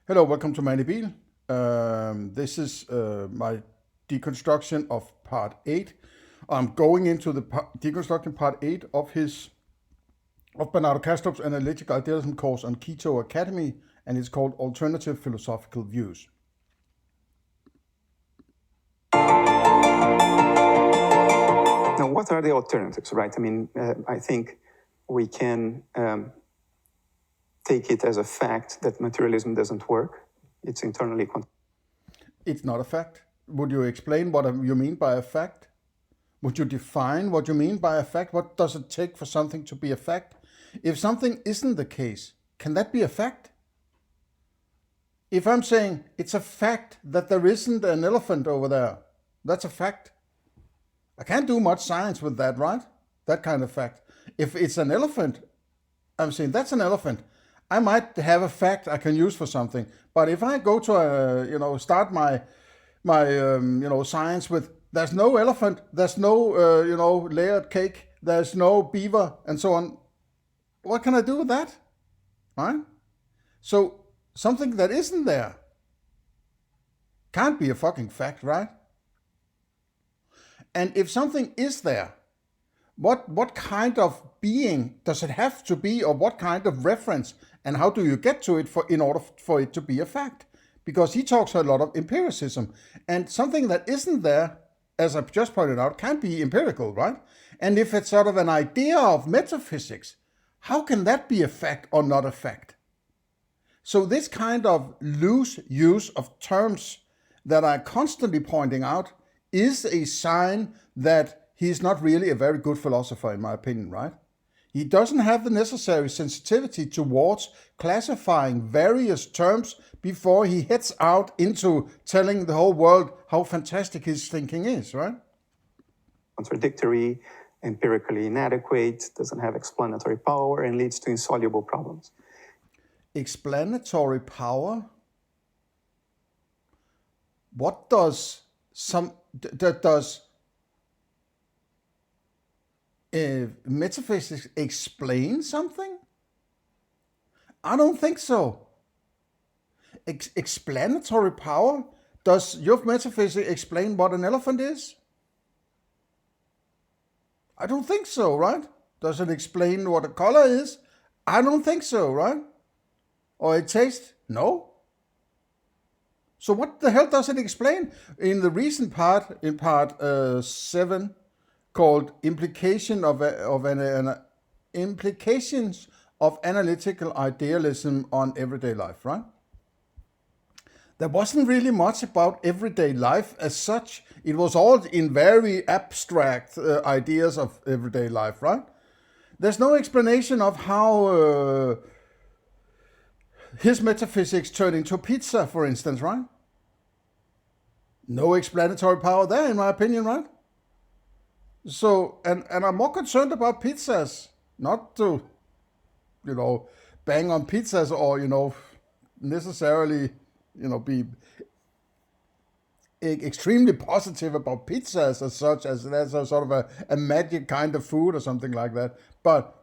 Hello, welcome to Manny Biel. This is my deconstruction of part 8. I'm going into the deconstructing part 8 of Bernardo Kastrup's Analytic Idealism course on Keto Academy, and it's called Alternative Philosophical Views. Now, what are the alternatives, right? I think we can take it as a fact that materialism doesn't work. It's internally It's not a fact. Would you explain what you mean by a fact? Would you define what you mean by a fact? What does it take for something to be a fact? If something isn't the case, can that be a fact? If I'm saying it's a fact that there isn't an elephant over there, that's a fact. I can't do much science with that, right? That kind of fact. If it's an elephant, I'm saying that's an elephant. I might have a fact I can use for something, but if I go to start my science with there's no elephant, there's no layered cake, there's no beaver, and so on, what can I do with that, right? So something that isn't there can't be a fucking fact, right? And if something is there, what kind of being does it have to be, or what kind of reference, and how do you get to it in order for it to be a fact? Because he talks a lot of empiricism, and something that isn't there, as I've just pointed out, can't be empirical, right? And if it's sort of an idea of metaphysics, how can that be a fact or not a fact? So this kind of loose use of terms that I'm constantly pointing out is a sign that he's not really a very good philosopher, in my opinion, right? He doesn't have the necessary sensitivity towards classifying various terms before he heads out into telling the whole world how fantastic his thinking is, right? contradictory, empirically inadequate, doesn't have explanatory power, and leads to insoluble problems. Explanatory power? What does metaphysics explain something? I don't think so. Explanatory power? Does your metaphysics explain what an elephant is? I don't think so, right? Does it explain what a color is? I don't think so, right? Or a taste? No. So what the hell does it explain? In the recent part, in part 7, called Implications of Analytical Idealism on Everyday Life, right? There wasn't really much about everyday life as such. It was all in very abstract ideas of everyday life, right? There's no explanation of how his metaphysics turned into pizza, for instance, right? No explanatory power there, in my opinion, right? So, and I'm more concerned about pizzas, not to, bang on pizzas or, necessarily, be extremely positive about pizzas as such, as that's a sort of a magic kind of food or something like that. But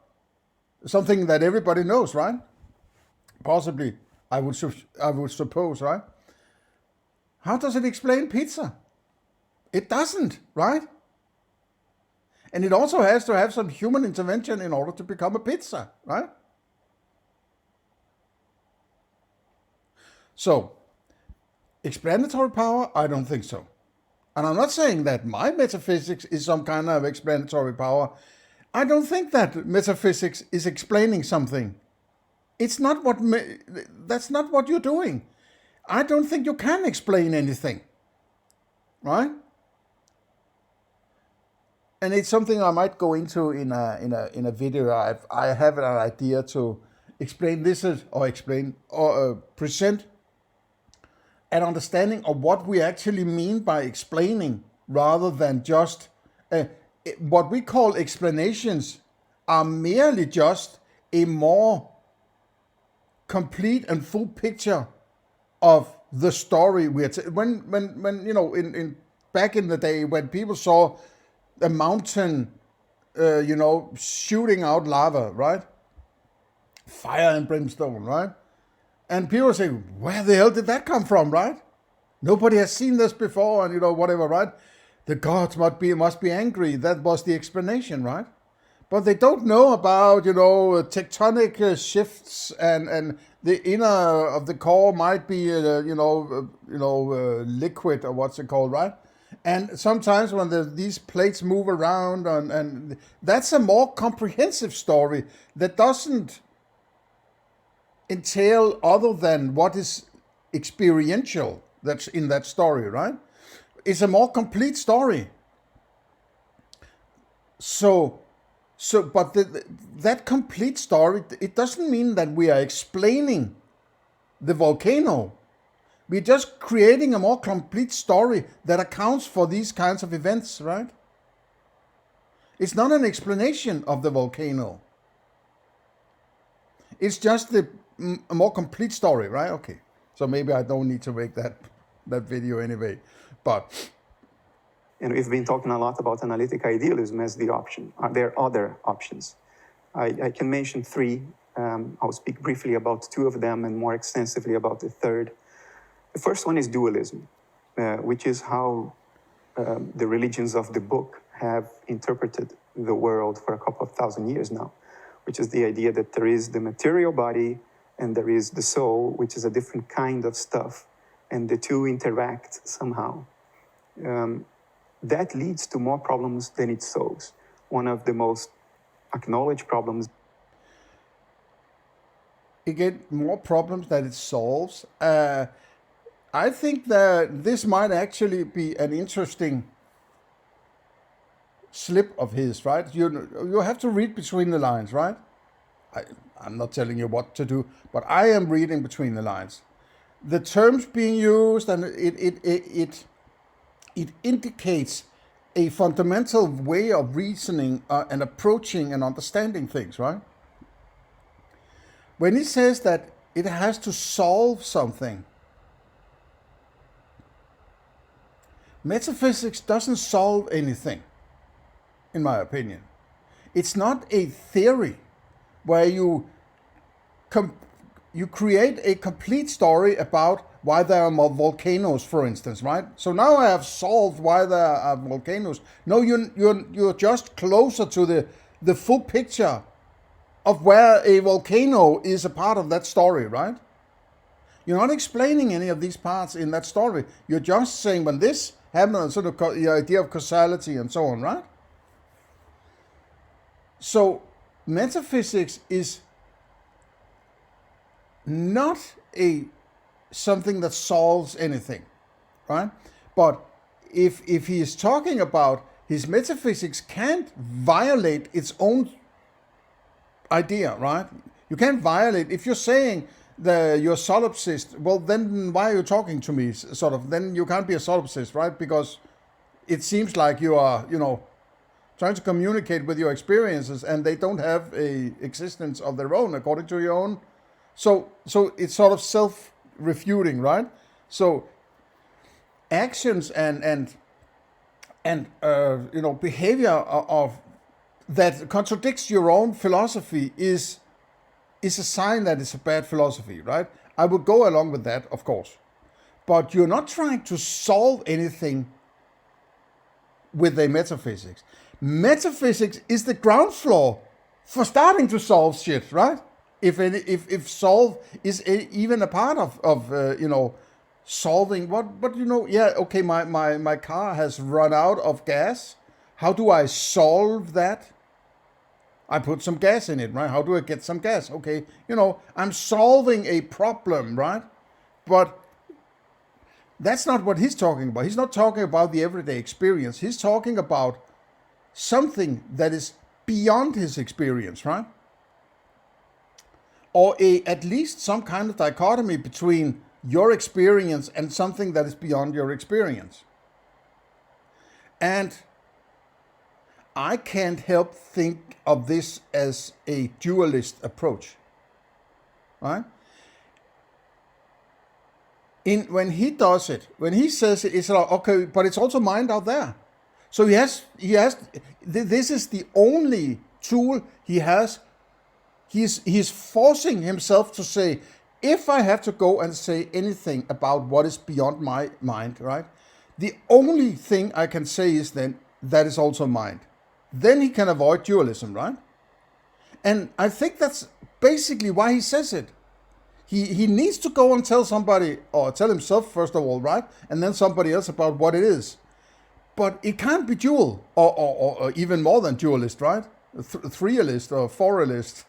something that everybody knows, right? Possibly, I would suppose, right? How does it explain pizza? It doesn't, right? And it also has to have some human intervention in order to become a pizza, right? So, explanatory power? I don't think so. And I'm not saying that my metaphysics is some kind of explanatory power. I don't think that metaphysics is explaining something. It's not that's not what you're doing. I don't think you can explain anything, right? And it's something I might go into in a video. I have an idea to explain this or present an understanding of what we actually mean by explaining, rather than just what we call explanations are merely just a more complete and full picture of the story we're when in back in the day when people saw a mountain shooting out lava, right? Fire and brimstone, right? And people say, where the hell did that come from, right? Nobody has seen this before, and whatever, right? The gods must be angry. That was the explanation, right? But they don't know about, tectonic shifts, and the inner of the core might be, liquid, or what's it called, right? And sometimes when these plates move around, and that's a more comprehensive story that doesn't entail other than what is experiential that's in that story, right? It's a more complete story. But that complete story, it doesn't mean that we are explaining the volcano. We're just creating a more complete story that accounts for these kinds of events, right? It's not an explanation of the volcano. It's just a more complete story, right? Okay. So maybe I don't need to make that video anyway. But and we've been talking a lot about analytic idealism as the option. Are there other options? I can mention three. I'll speak briefly about two of them and more extensively about the third. The first one is dualism, which is how the religions of the book have interpreted the world for a couple of thousand years now, which is the idea that there is the material body and there is the soul, which is a different kind of stuff, and the two interact somehow. That leads to more problems than it solves. One of the most acknowledged problems. Again, more problems than it solves. I think that this might actually be an interesting slip of his, right? You have to read between the lines, right? I'm not telling you what to do, but I am reading between the lines. The terms being used, and it indicates a fundamental way of reasoning and approaching and understanding things, right? When he says that it has to solve something, metaphysics doesn't solve anything, in my opinion. It's not a theory where you create a complete story about why there are more volcanoes, for instance, right? So now I have solved why there are volcanoes. No, you're just closer to the full picture of where a volcano is a part of that story, right? You're not explaining any of these parts in that story. You're just saying when this happened, sort of the idea of causality and so on, right? So metaphysics is not something that solves anything, right? But if he is talking about his metaphysics can't violate its own idea, right? You can't violate. If you're saying that you're solipsist, well, then why are you talking to me? Sort of. Then you can't be a solipsist, right? Because it seems like you are, trying to communicate with your experiences, and they don't have a existence of their own according to your own. So it's sort of self-refuting, right? So actions and behavior of that contradicts your own philosophy is a sign that it's a bad philosophy, right? I would go along with that, of course. But you're not trying to solve anything with a metaphysics. Metaphysics is the ground floor for starting to solve shit, right? If solve is even a part of solving what okay, my car has run out of gas. How do I solve that? I put some gas in it, right? How do I get some gas? Okay, I'm solving a problem, right? But that's not what he's talking about. He's not talking about the everyday experience. He's talking about something that is beyond his experience, right? Or at least some kind of dichotomy between your experience and something that is beyond your experience. And I can't help think of this as a dualist approach, right? When he does it, when he says it, it's like, okay, but it's also mind out there. So he has. This is the only tool he has. He's forcing himself to say, if I have to go and say anything about what is beyond my mind, right, the only thing I can say is then that is also mind. Then he can avoid dualism, right? And I think that's basically why he says it. He needs to go and tell somebody, or tell himself first of all, right? And then somebody else about what it is. But it can't be dual, or even more than dualist, right? Threealist or fouralist.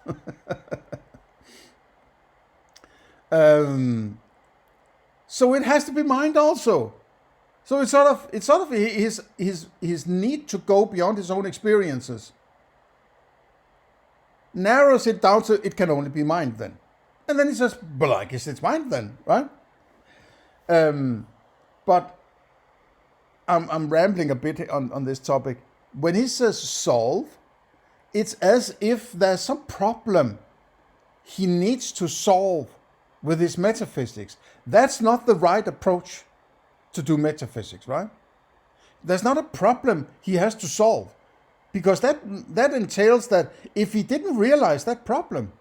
So it has to be mind also. So it's sort of his need to go beyond his own experiences narrows it down to it can only be mind then. And then he says, well, I guess it's mind then, right? But I'm rambling a bit on this topic. When he says solve, it's as if there's some problem he needs to solve with his metaphysics. That's not the right approach to do metaphysics, right? There's not a problem he has to solve, because that entails that if he didn't realize that problem,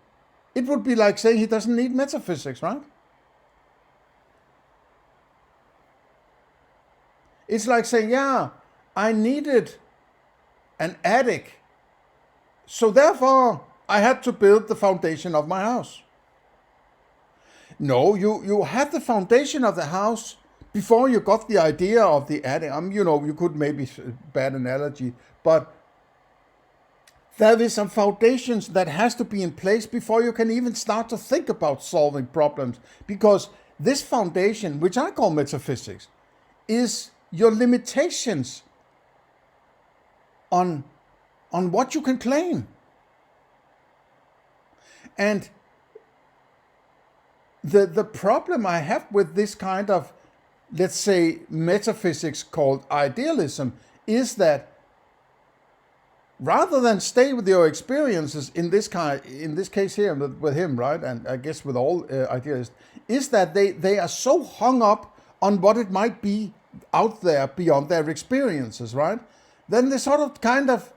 it would be like saying he doesn't need metaphysics, right? It's like saying, yeah, I needed an attic, so therefore I had to build the foundation of my house. No, you had the foundation of the house before you got the idea of the attic. You could maybe, bad analogy, but there is some foundations that has to be in place before you can even start to think about solving problems. Because this foundation, which I call metaphysics, is your limitations on what you can claim. And the problem I have with this kind of, let's say, metaphysics called idealism is that rather than stay with your experiences in this case here with him, right, and I guess with all idealists, is that they are so hung up on what it might be out there beyond their experiences, right? Then they sort of kind of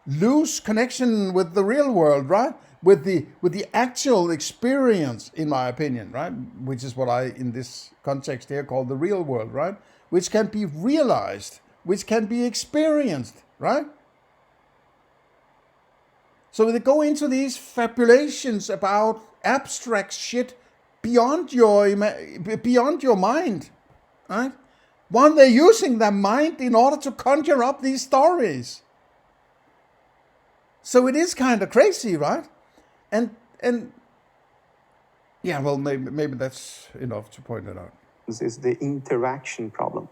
lose connection with the real world, right? With the actual experience, in my opinion, right? Which is what I, in this context here, call the real world, right? Which can be realized, which can be experienced, right? So they go into these fabulations about abstract shit beyond your mind, right? While they're using their mind in order to conjure up these stories. So it is kind of crazy, right? And yeah, well, maybe that's enough to point it out. This is the interaction problem.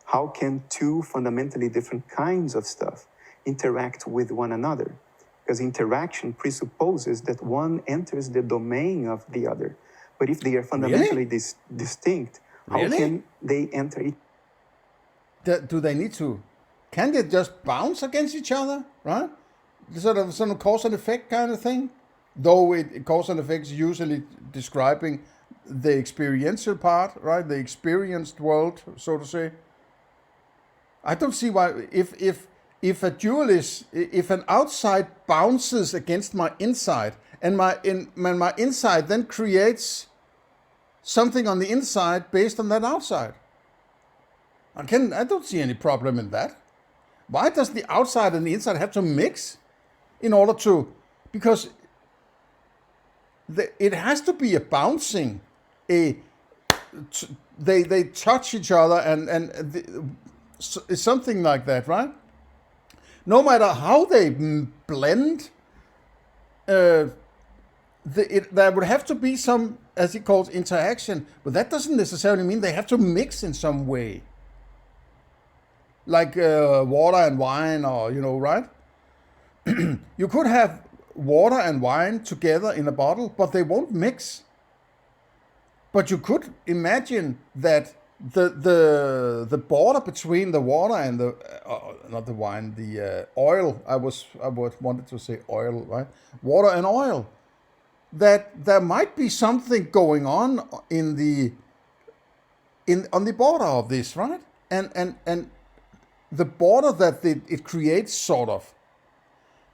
How can two fundamentally different kinds of stuff interact with one another? Because interaction presupposes that one enters the domain of the other. But if they are fundamentally distinct, how can they enter it? Do they need to? Can they just bounce against each other, right? Sort of cause and effect kind of thing? Though cause and effect is usually describing the experiential part, right? The experienced world, so to say. I don't see why, if a dualist, if an outside bounces against my inside, and my inside then creates something on the inside based on that outside. I don't see any problem in that. Why does the outside and the inside have to mix in order to? Because it has to be a bouncing. They touch each other and something like that, right? No matter how they blend, there would have to be some, as he calls, interaction. But that doesn't necessarily mean they have to mix in some way. Like water and wine, or, right? You could have water and wine together in a bottle, but they won't mix. But you could imagine that the border between the water and the not the wine, the oil. I wanted to say oil, right? Water and oil. That there might be something going on on the border of this, right? And the border that it creates, sort of,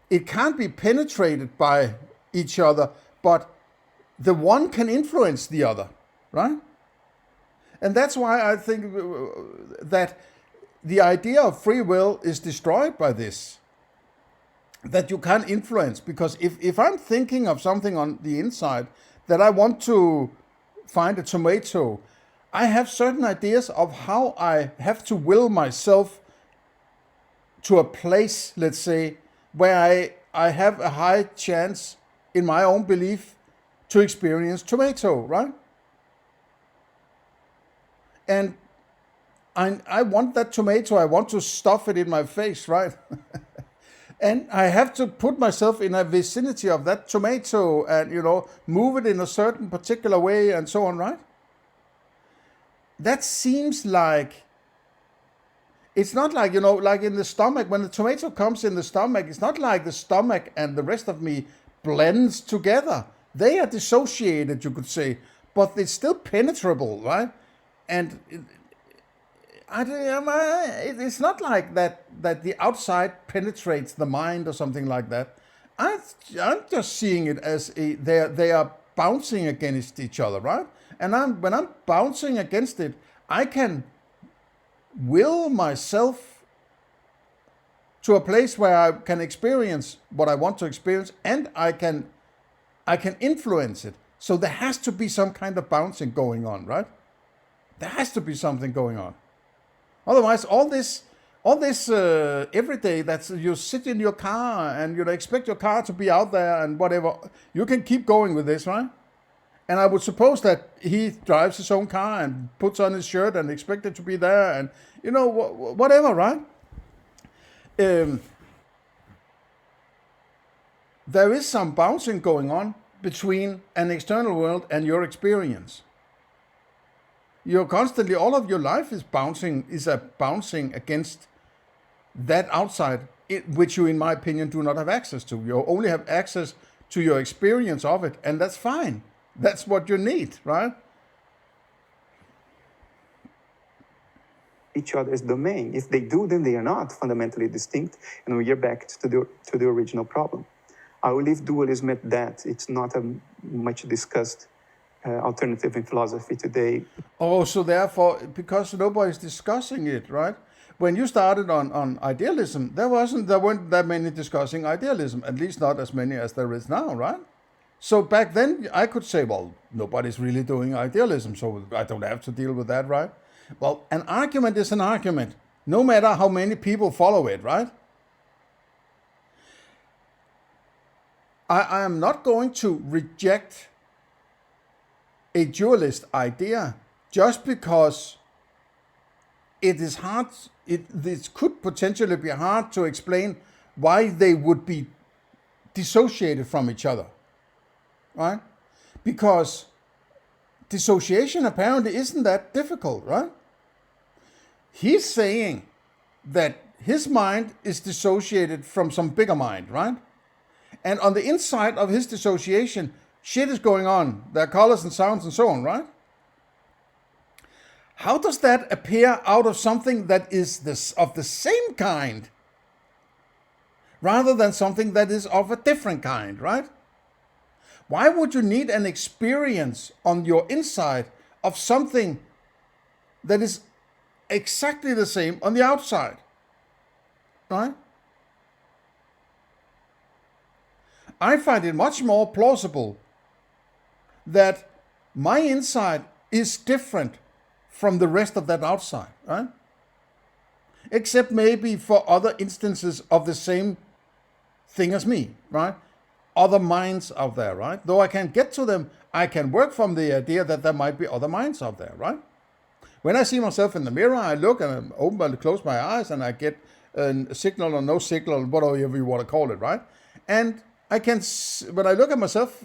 it can't be penetrated by each other, but the one can influence the other, right? And that's why I think that the idea of free will is destroyed by this, that you can't influence. Because if I'm thinking of something on the inside, that I want to find a tomato, I have certain ideas of how I have to will myself to a place, let's say, where I have a high chance, in my own belief, to experience tomato, right? And I want that tomato, I want to stuff it in my face, right? And I have to put myself in a vicinity of that tomato and, move it in a certain particular way and so on, right? That seems like, it's not like, like in the stomach, when the tomato comes in the stomach, it's not like the stomach and the rest of me blends together. They are dissociated, you could say, but it's still penetrable, right? And it's not like that the outside penetrates the mind or something like that. I'm just seeing it as they are bouncing against each other, right? And when I'm bouncing against it, I can will myself to a place where I can experience what I want to experience, and I can influence it. So there has to be some kind of bouncing going on, right? There has to be something going on. Otherwise, all this every day that you sit in your car and you expect your car to be out there and whatever, you can keep going with this, right? And I would suppose that he drives his own car and puts on his shirt and expect it to be there and, whatever, right? There is some bouncing going on between an external world and your experience. You're constantly, all of your life is bouncing against that outside, which you, in my opinion, do not have access to. You only have access to your experience of it, and that's fine. That's what you need, right? Each other's domain. If they do, then they are not fundamentally distinct, and we are back to the original problem. I will leave dualism at that. It's not a much discussed alternative in philosophy today. Oh, so therefore, because nobody's discussing it, right? When you started on idealism, there weren't that many discussing idealism, at least not as many as there is now, right? So back then I could say, well, nobody's really doing idealism, so I don't have to deal with that, right? Well, an argument is an argument, no matter how many people follow it, right? I am not going to reject a dualist idea just because it is hard, this could potentially be hard to explain why they would be dissociated from each other, right? Because dissociation apparently isn't that difficult, right? He's saying that his mind is dissociated from some bigger mind, right? And on the inside of his dissociation, shit is going on. There are colors and sounds and so on, right? How does that appear out of something that is of the same kind rather than something that is of a different kind, right? Why would you need an experience on your inside of something that is exactly the same on the outside, right? I find it much more plausible that my inside is different from the rest of that outside, right? Except maybe for other instances of the same thing as me, right? Other minds out there, right? Though I can't get to them, I can work from the idea that there might be other minds out there, right? When I see myself in the mirror, I look and I open and close my eyes and I get a signal or no signal, whatever you want to call it, right? And I can, when I look at myself,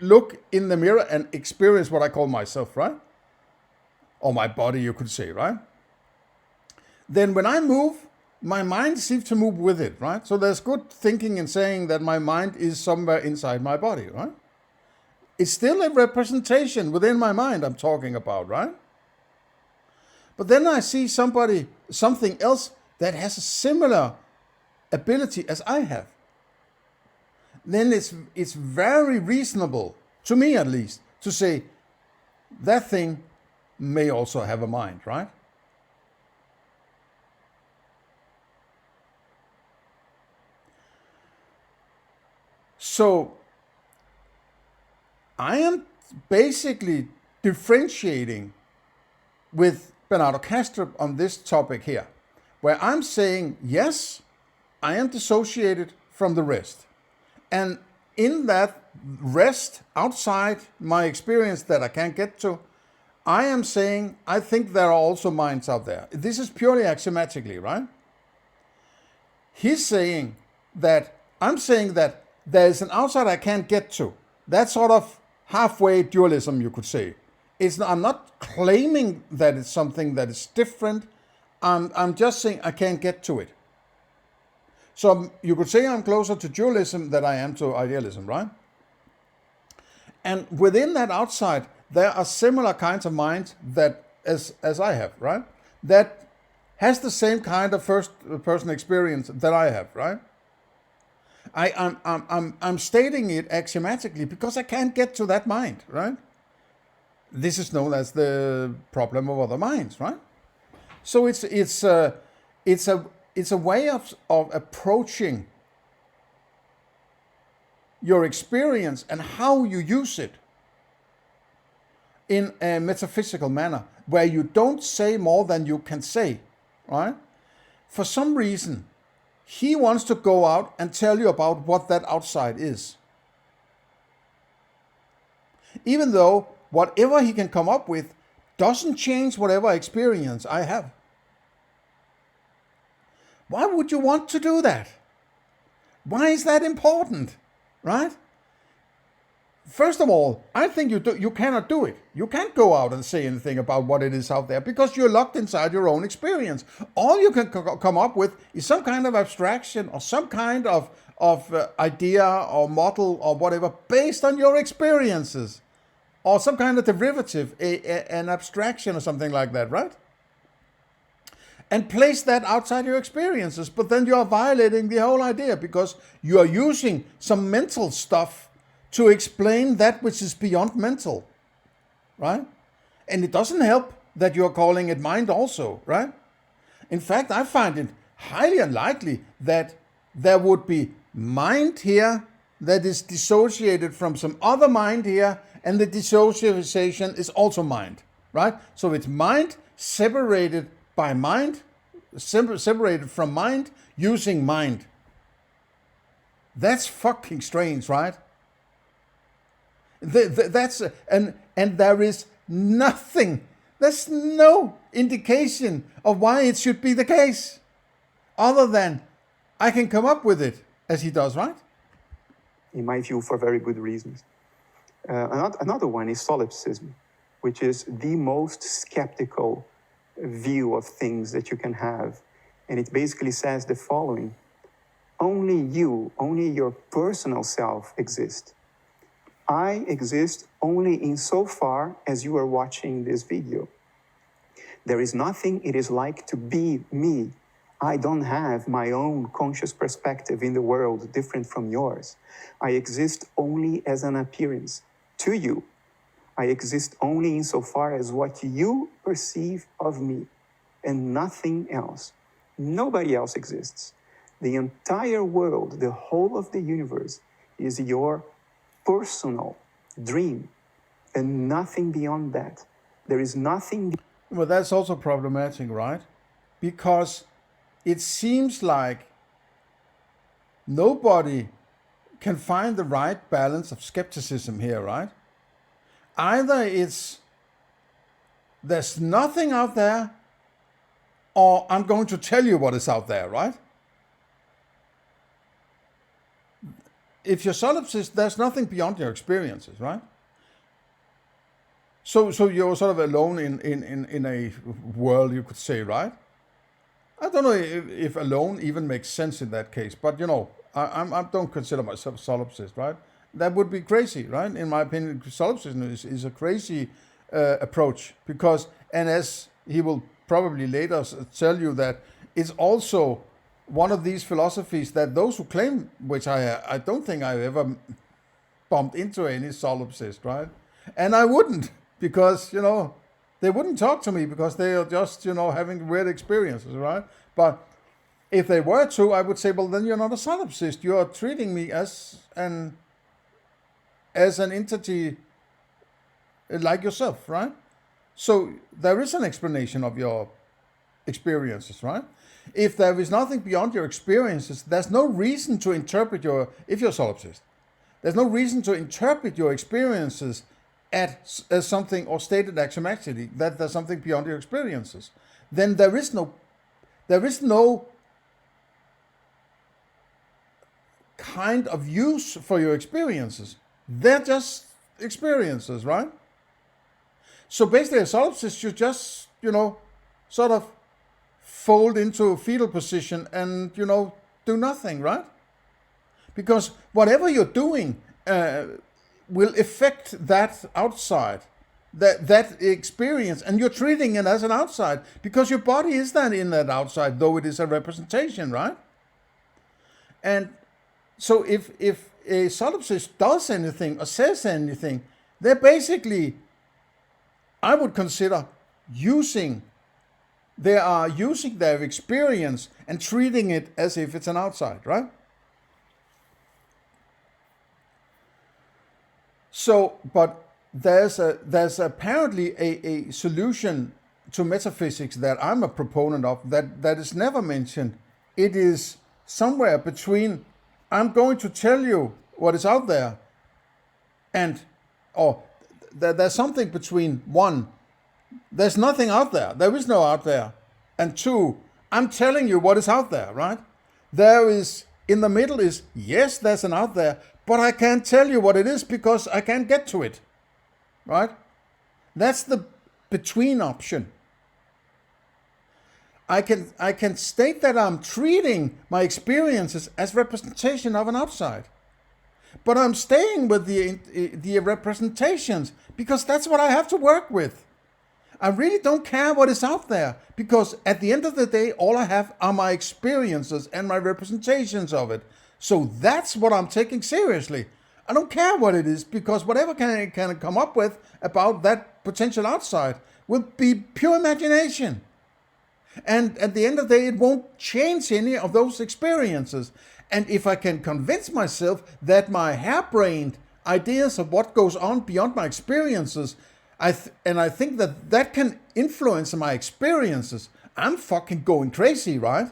look in the mirror and experience what I call myself, right? Or my body, you could say, right? Then when I move, my mind seems to move with it, right? So there's good thinking in saying that my mind is somewhere inside my body, right? It's still a representation within my mind I'm talking about, right? But then I see something else that has a similar ability as I have. Then it's very reasonable to me at least, to say that thing may also have a mind, right? So I am basically differentiating with Bernardo Kastrup on this topic here, where I'm saying, yes, I am dissociated from the rest. And in that rest outside my experience that I can't get to, I am saying, I think there are also minds out there. This is purely axiomatically, right? He's saying that, I'm saying that there is an outside I can't get to. That's sort of halfway dualism, you could say. I'm not claiming that it's something that is different. I'm just saying I can't get to it. So you could say I'm closer to dualism than I am to idealism, right? And within that outside, there are similar kinds of minds that, as I have, right? That has the same kind of first-person experience that I have, right? I'm stating it axiomatically because I can't get to that mind, right? This is known as the problem of other minds, right? So it's a way of approaching your experience and how you use it in a metaphysical manner, where you don't say more than you can say, right? For some reason, he wants to go out and tell you about what that outside is. Even though whatever he can come up with doesn't change whatever experience I have. Why would you want to do that? Why is that important, right? First of all, I think you cannot do it. You can't go out and say anything about what it is out there because you're locked inside your own experience. All you can come up with is some kind of abstraction or some kind of idea or model or whatever based on your experiences, or some kind of derivative, an abstraction or something like that, right? And place that outside your experiences. But then you are violating the whole idea because you are using some mental stuff to explain that which is beyond mental, right? And it doesn't help that you're calling it mind also, right? In fact, I find it highly unlikely that there would be mind here that is dissociated from some other mind here, and the dissociation is also mind, right? So it's mind separated by mind, separated from mind, using mind. That's fucking strange, right? And there is nothing, there's no indication of why it should be the case, other than I can come up with it, as he does, right? In my view, for very good reasons. Another one is solipsism, which is the most skeptical view of things that you can have. And it basically says the following: only you, only your personal self exist. I exist only insofar as you are watching this video. There is nothing it is like to be me. I don't have my own conscious perspective in the world different from yours. I exist only as an appearance to you. I exist only insofar as what you perceive of me, and nothing else. Nobody else exists. The entire world, the whole of the universe, is your personal dream, and nothing beyond that. There is nothing. Well, that's also problematic, right? Because it seems like nobody can find the right balance of skepticism here, right? Either there's nothing out there, or I'm going to tell you what is out there, right? If you're solipsist, there's nothing beyond your experiences, right? So you're sort of alone in a world, you could say, right? I don't know if alone even makes sense in that case, but I don't consider myself solipsist, right? That would be crazy, right? In my opinion, solipsism is a crazy approach because, and as he will probably later tell you, that it's also one of these philosophies that those who claim, which I don't think I've ever bumped into any solipsist, right? And I wouldn't, because, they wouldn't talk to me because they are just, having weird experiences, right? But if they were to, I would say, well, then you're not a solipsist. You are treating me as an entity like yourself, right? So there is an explanation of your experiences, right? If there is nothing beyond your experiences, there's no reason to interpret if you're a solipsist, there's no reason to interpret your experiences as something, or stated axiomatically that there's something beyond your experiences. Then there is no kind of use for your experiences. They're just experiences, right? So basically, a solipsist should just, sort of fold into a fetal position and, do nothing, right? Because whatever you're doing will affect that outside, that experience, and you're treating it as an outside because your body is then in that outside, though it is a representation, right? And so if a solipsist does anything or says anything, they're basically, I would consider, they are using their experience and treating it as if it's an outside, right? So, but there's apparently a solution to metaphysics that I'm a proponent of that is never mentioned. It is somewhere between, I'm going to tell you what is out there, and there's something between, one, there's nothing out there, there is no out there, and two, I'm telling you what is out there, right? There is, in the middle is, yes, there's an out there, but I can't tell you what it is because I can't get to it, right? That's the between option. I can state that I'm treating my experiences as representation of an outside, but I'm staying with the representations because that's what I have to work with. I really don't care what is out there, because at the end of the day, all I have are my experiences and my representations of it. So that's what I'm taking seriously. I don't care what it is, because whatever can come up with about that potential outside will be pure imagination. And at the end of the day, it won't change any of those experiences. And if I can convince myself that my harebrained ideas of what goes on beyond my experiences, I think that can influence my experiences, I'm fucking going crazy, right?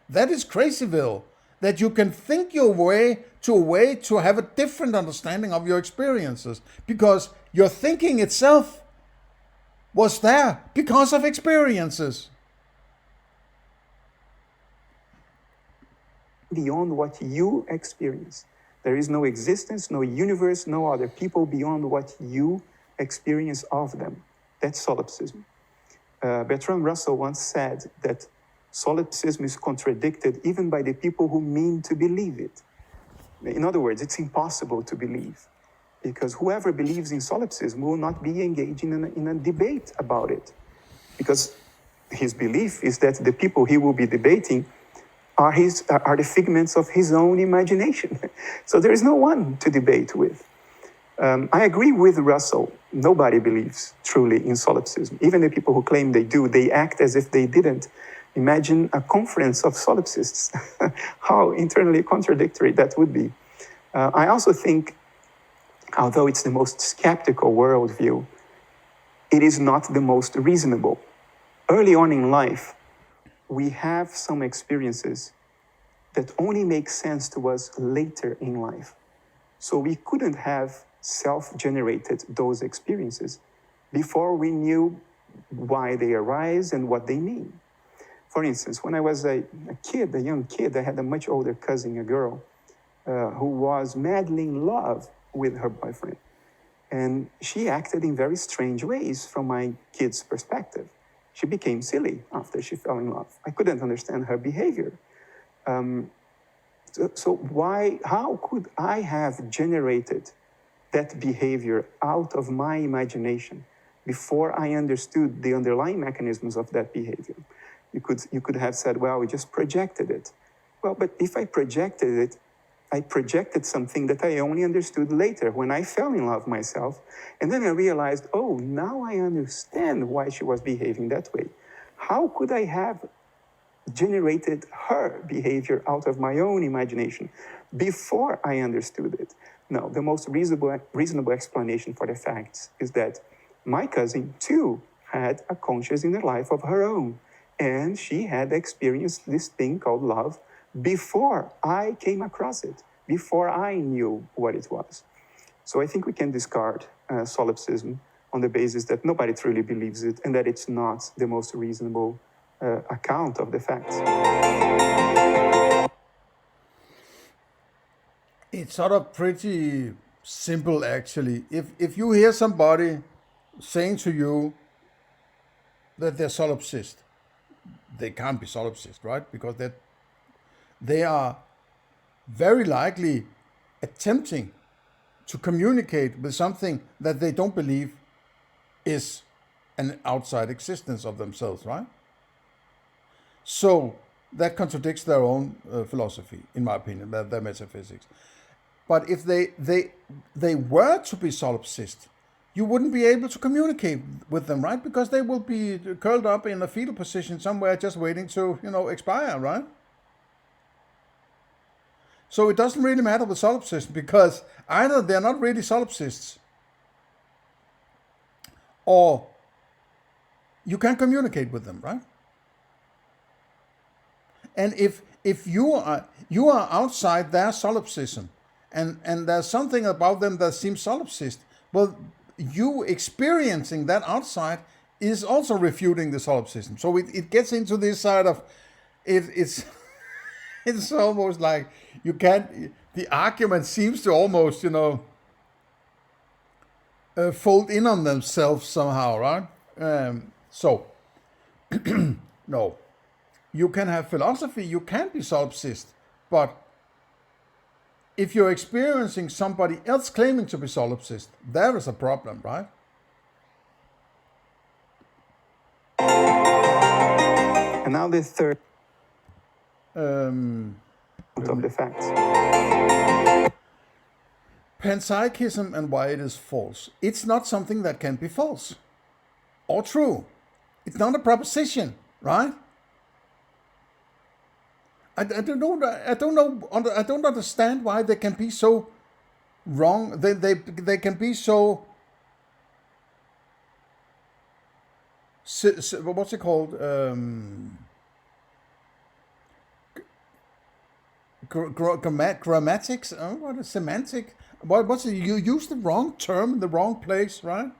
That is crazyville. That you can think your way to have a different understanding of your experiences, because your thinking itself was there because of experiences. Beyond what you experience. There is no existence, no universe, no other people beyond what you experience of them. That's solipsism. Bertrand Russell once said that solipsism is contradicted even by the people who mean to believe it. In other words, it's impossible to believe, because whoever believes in solipsism will not be engaging in a debate about it, because his belief is that the people he will be debating are the figments of his own imagination. So there is no one to debate with. I agree with Russell. Nobody believes truly in solipsism. Even the people who claim they do, they act as if they didn't. Imagine a conference of solipsists. How internally contradictory that would be. I also think, although it's the most skeptical worldview, it is not the most reasonable. Early on in life, we have some experiences that only make sense to us later in life. So we couldn't have self-generated those experiences before we knew why they arise and what they mean. For instance, when I was a young kid, I had a much older cousin, a girl, who was madly in love with her boyfriend. And she acted in very strange ways from my kid's perspective. She became silly after she fell in love. I couldn't understand her behavior. How could I have generated that behavior out of my imagination before I understood the underlying mechanisms of that behavior? You could have said, well, we just projected it. Well, but if I projected it, I projected something that I only understood later when I fell in love myself. And then I realized, oh, now I understand why she was behaving that way. How could I have generated her behavior out of my own imagination before I understood it? No, the most reasonable explanation for the facts is that my cousin, too, had a conscious inner life of her own. And she had experienced this thing called love before I came across it, before I knew what it was. So I think we can discard solipsism on the basis that nobody truly believes it and that it's not the most reasonable account of the facts. It's sort of pretty simple, actually. If you hear somebody saying to you that they're solipsist, they can't be solipsist, right? Because they are very likely attempting to communicate with something that they don't believe is an outside existence of themselves, right? So that contradicts their own philosophy, in my opinion, their metaphysics. But if they were to be solipsist, you wouldn't be able to communicate with them, right? Because they will be curled up in a fetal position somewhere, just waiting to, expire, right? So it doesn't really matter with solipsists, because either they're not really solipsists, or you can communicate with them, right? And if you are outside their solipsism, and there's something about them that seems solipsist, well, you experiencing that outside is also refuting the solipsism. So it gets into this side of it's it's almost like you can't. The argument seems to almost fold in on themselves somehow, right? So no, you can have philosophy. You can be solipsist, but if you're experiencing somebody else claiming to be solipsist, there is a problem, right? And now the third of the facts. Panpsychism and why it is false. It's not something that can be false or true. It's not a proposition, right? I don't understand why they can be so wrong. They can be so what's it called? Grammatics? What is semantic? What's it? You use the wrong term in the wrong place, right?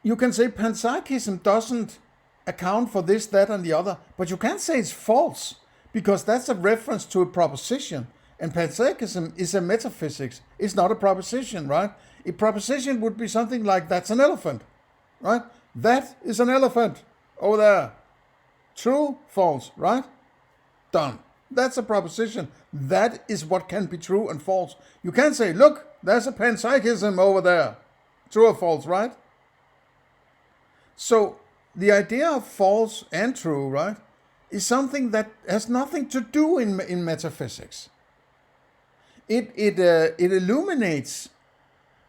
You can say panpsychism doesn't account for this, that, and the other, but you can't say it's false, because that's a reference to a proposition, and panpsychism is a metaphysics. It's not a proposition, right? A proposition would be something like, that's an elephant, right? That is an elephant over there. True, false, right? Done. That's a proposition. That is what can be true and false. You can't say, look, there's a panpsychism over there. True or false, right? So the idea of false and true, right, is something that has nothing to do in metaphysics. It illuminates.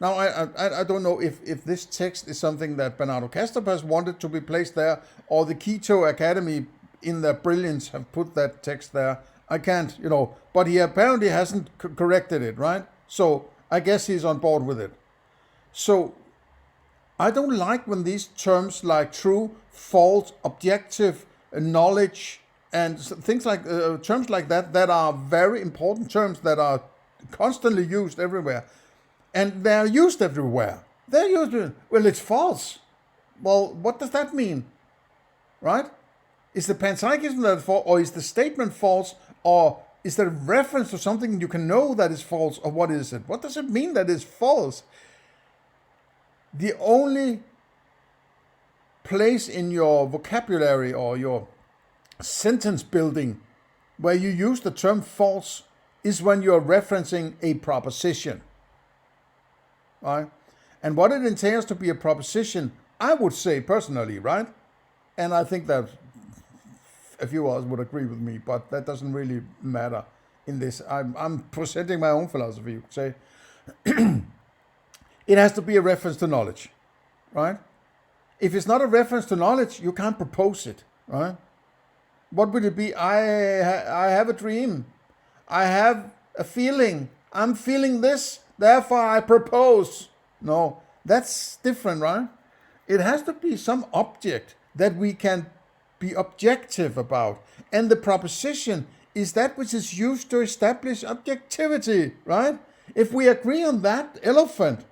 Now, I don't know if this text is something that Bernardo Kastrup has wanted to be placed there, or the Quito Academy in their brilliance have put that text there. I can't, but he apparently hasn't corrected it, right? So I guess he's on board with it. So I don't like when these terms like true, false, objective, knowledge, and things like terms like that are very important terms that are constantly used everywhere. And they're used everywhere. They're used, well, it's false. Well, what does that mean? Right? Is the panpsychism that false, or is the statement false, or is there a reference to something you can know that is false, or what is it? What does it mean that is false? The only place in your vocabulary or your sentence building where you use the term false is when you're referencing a proposition, right? And what it entails to be a proposition, I would say personally, right? And I think that a few of us would agree with me, but that doesn't really matter in this. I'm presenting my own philosophy, you could say. It has to be a reference to knowledge, right? If it's not a reference to knowledge, you can't propose it, right? What would it be? I have a dream. I have a feeling. I'm feeling this, therefore I propose. No, that's different, right? It has to be some object that we can be objective about. And the proposition is that which is used to establish objectivity, right? If we agree on that elephant,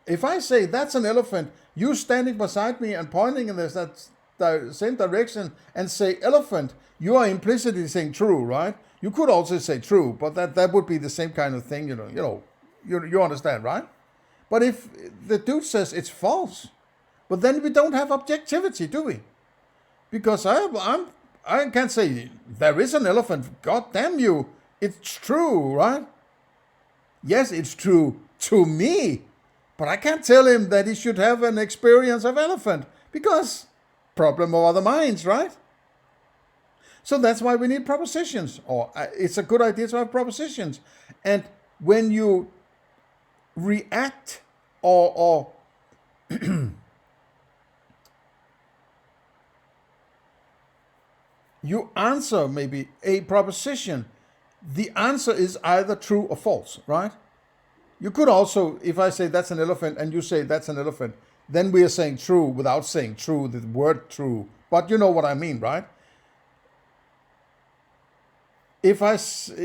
if I say that's an elephant, you standing beside me and pointing in the same direction and say elephant, you are implicitly saying true, right? You could also say true, but that would be the same kind of thing, you understand, right? But if the dude says it's false, but then we don't have objectivity, do we? Because I can't say there is an elephant. God damn you, it's true, right? Yes, it's true to me, but I can't tell him that he should have an experience of elephant because problem of other minds, right? So that's why we need propositions, or it's a good idea to have propositions. And when you react or you answer maybe a proposition, the answer is either true or false, right? You could also, if I say that's an elephant and you say that's an elephant, then we are saying true without saying true, the word true. But you know what I mean, right? If I say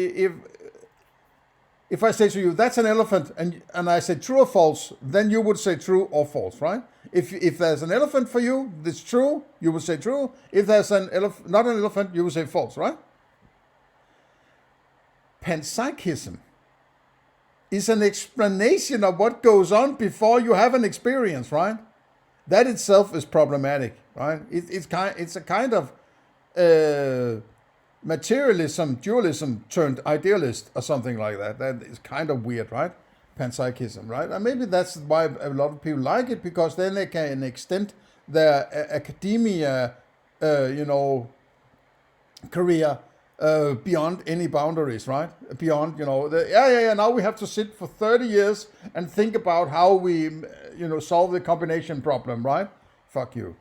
to you that's an elephant and I say true or false, then you would say true or false, right? If there's an elephant for you, that's true, you would say true. If there's not an elephant, you would say false, right? Panpsychism is an explanation of what goes on before you have an experience, right? That itself is problematic, right? It's a kind of materialism, dualism turned idealist or something like that. That is kind of weird, right? Panpsychism, right? And maybe that's why a lot of people like it, because then they can extend their academia, career beyond any boundaries, right? Beyond, now we have to sit for 30 years and think about how we, solve the combination problem, right? Fuck you.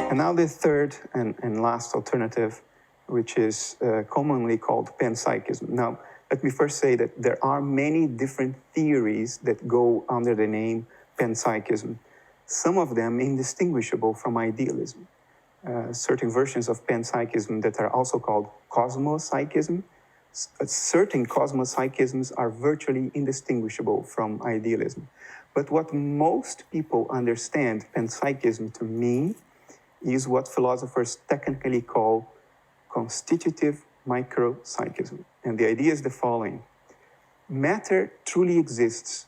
And now the third and last alternative, which is commonly called panpsychism. Now, let me first say that there are many different theories that go under the name panpsychism, some of them indistinguishable from idealism. Certain versions of panpsychism that are also called cosmopsychism. Certain cosmopsychisms are virtually indistinguishable from idealism. But what most people understand panpsychism to mean is what philosophers technically call constitutive micropsychism. And the idea is the following. Matter truly exists.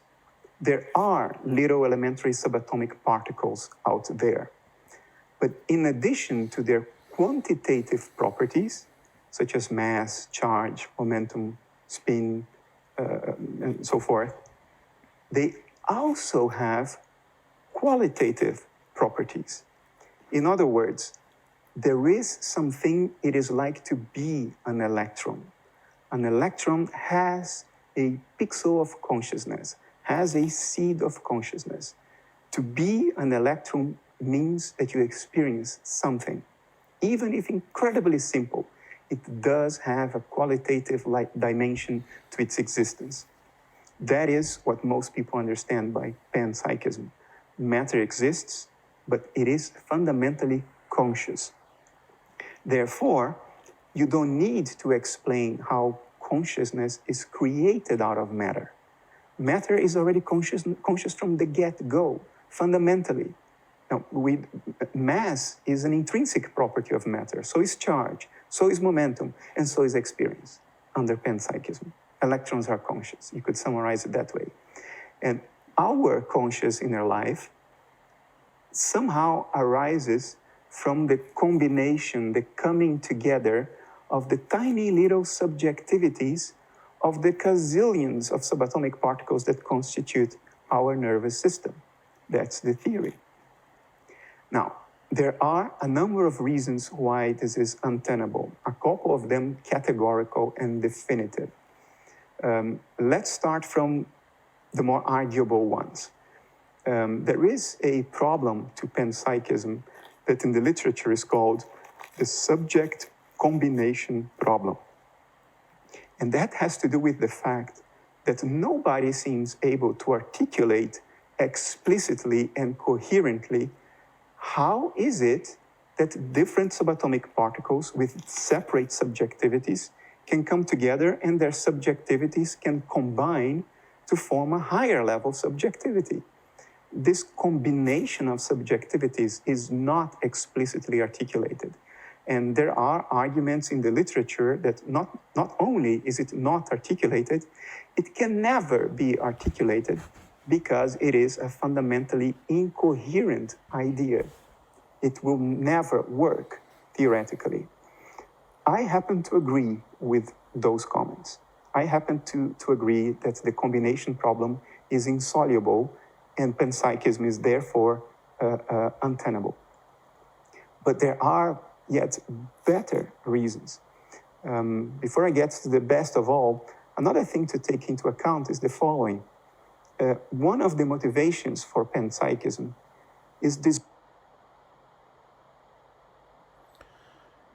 There are little elementary subatomic particles out there. But in addition to their quantitative properties, such as mass, charge, momentum, spin, and so forth, they also have qualitative properties. In other words, there is something it is like to be an electron. An electron has a pixel of consciousness, has a seed of consciousness. To be an electron means that you experience something. Even if incredibly simple, it does have a qualitative dimension to its existence. That is what most people understand by panpsychism. Matter exists, but it is fundamentally conscious. Therefore, you don't need to explain how consciousness is created out of matter. Matter is already conscious from the get-go, fundamentally. Now, mass is an intrinsic property of matter. So is charge, so is momentum, and so is experience under panpsychism. Electrons are conscious. You could summarize it that way. And our conscious inner life somehow arises from the combination, the coming together of the tiny little subjectivities of the gazillions of subatomic particles that constitute our nervous system. That's the theory. Now, There are a number of reasons why this is untenable, a couple of them categorical and definitive. Let's start from the more arguable ones. There is a problem to panpsychism that in the literature is called the subject combination problem. And that has to do with the fact that nobody seems able to articulate explicitly and coherently how is it that different subatomic particles with separate subjectivities can come together and their subjectivities can combine to form a higher level subjectivity. This combination of subjectivities is not explicitly articulated. And there are arguments in the literature that not only is it not articulated, it can never be articulated because it is a fundamentally incoherent idea. It will never work theoretically. I happen to agree with those comments. I happen to agree that the combination problem is insoluble and panpsychism is therefore untenable. But there are yet better reasons. Before I get to the best of all, another thing to take into account is the following. One of the motivations for panpsychism is this.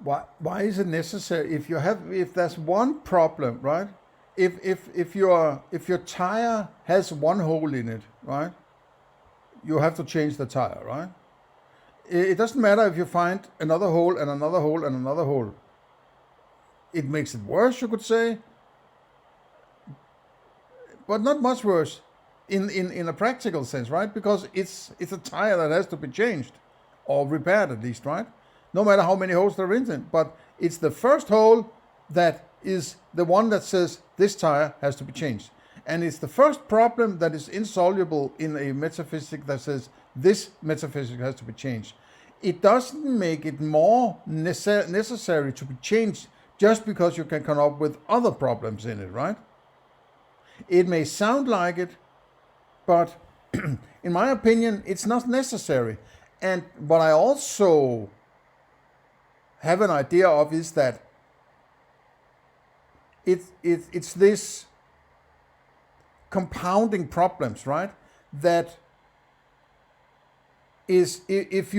Why is it necessary if there's one problem, right? If your tire has one hole in it, right? You have to change the tire, right? It doesn't matter if you find another hole and another hole and another hole. It makes it worse, you could say, but not much worse in a practical sense, right? Because it's a tire that has to be changed or repaired at least, right? No matter how many holes there are in it, but it's the first hole that is the one that says this tire has to be changed. And it's the first problem that is insoluble in a metaphysic that says this metaphysic has to be changed. It doesn't make it more necessary to be changed just because you can come up with other problems in it, right? It may sound like it, but in my opinion, it's not necessary. And what I also have an idea of is that it's this compounding problems, right? That is, if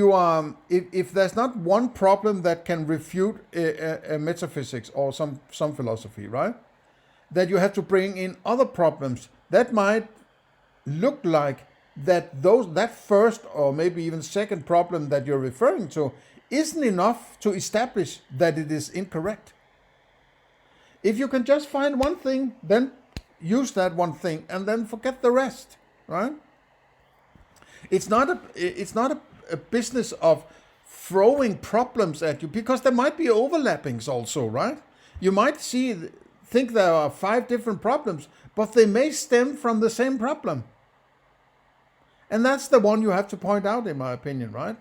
there's not one problem that can refute a metaphysics or some philosophy, right? That you have to bring in other problems that might look like that first or maybe even second problem that you're referring to isn't enough to establish that it is incorrect. If you can just find one thing, then use that one thing and then forget the rest, right? It's not a business of throwing problems at you, because there might be overlappings also, right? You might think there are 5 different problems, but they may stem from the same problem. And that's the one you have to point out, in my opinion, right?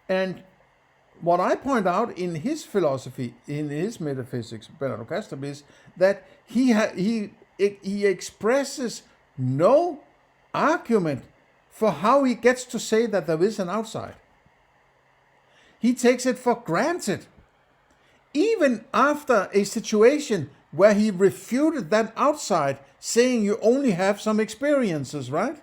And what I point out in his philosophy, in his metaphysics, Bernardo Kastrup, is that he expresses no argument for how he gets to say that there is an outside. He takes it for granted, even after a situation where he refuted that outside, saying you only have some experiences, right?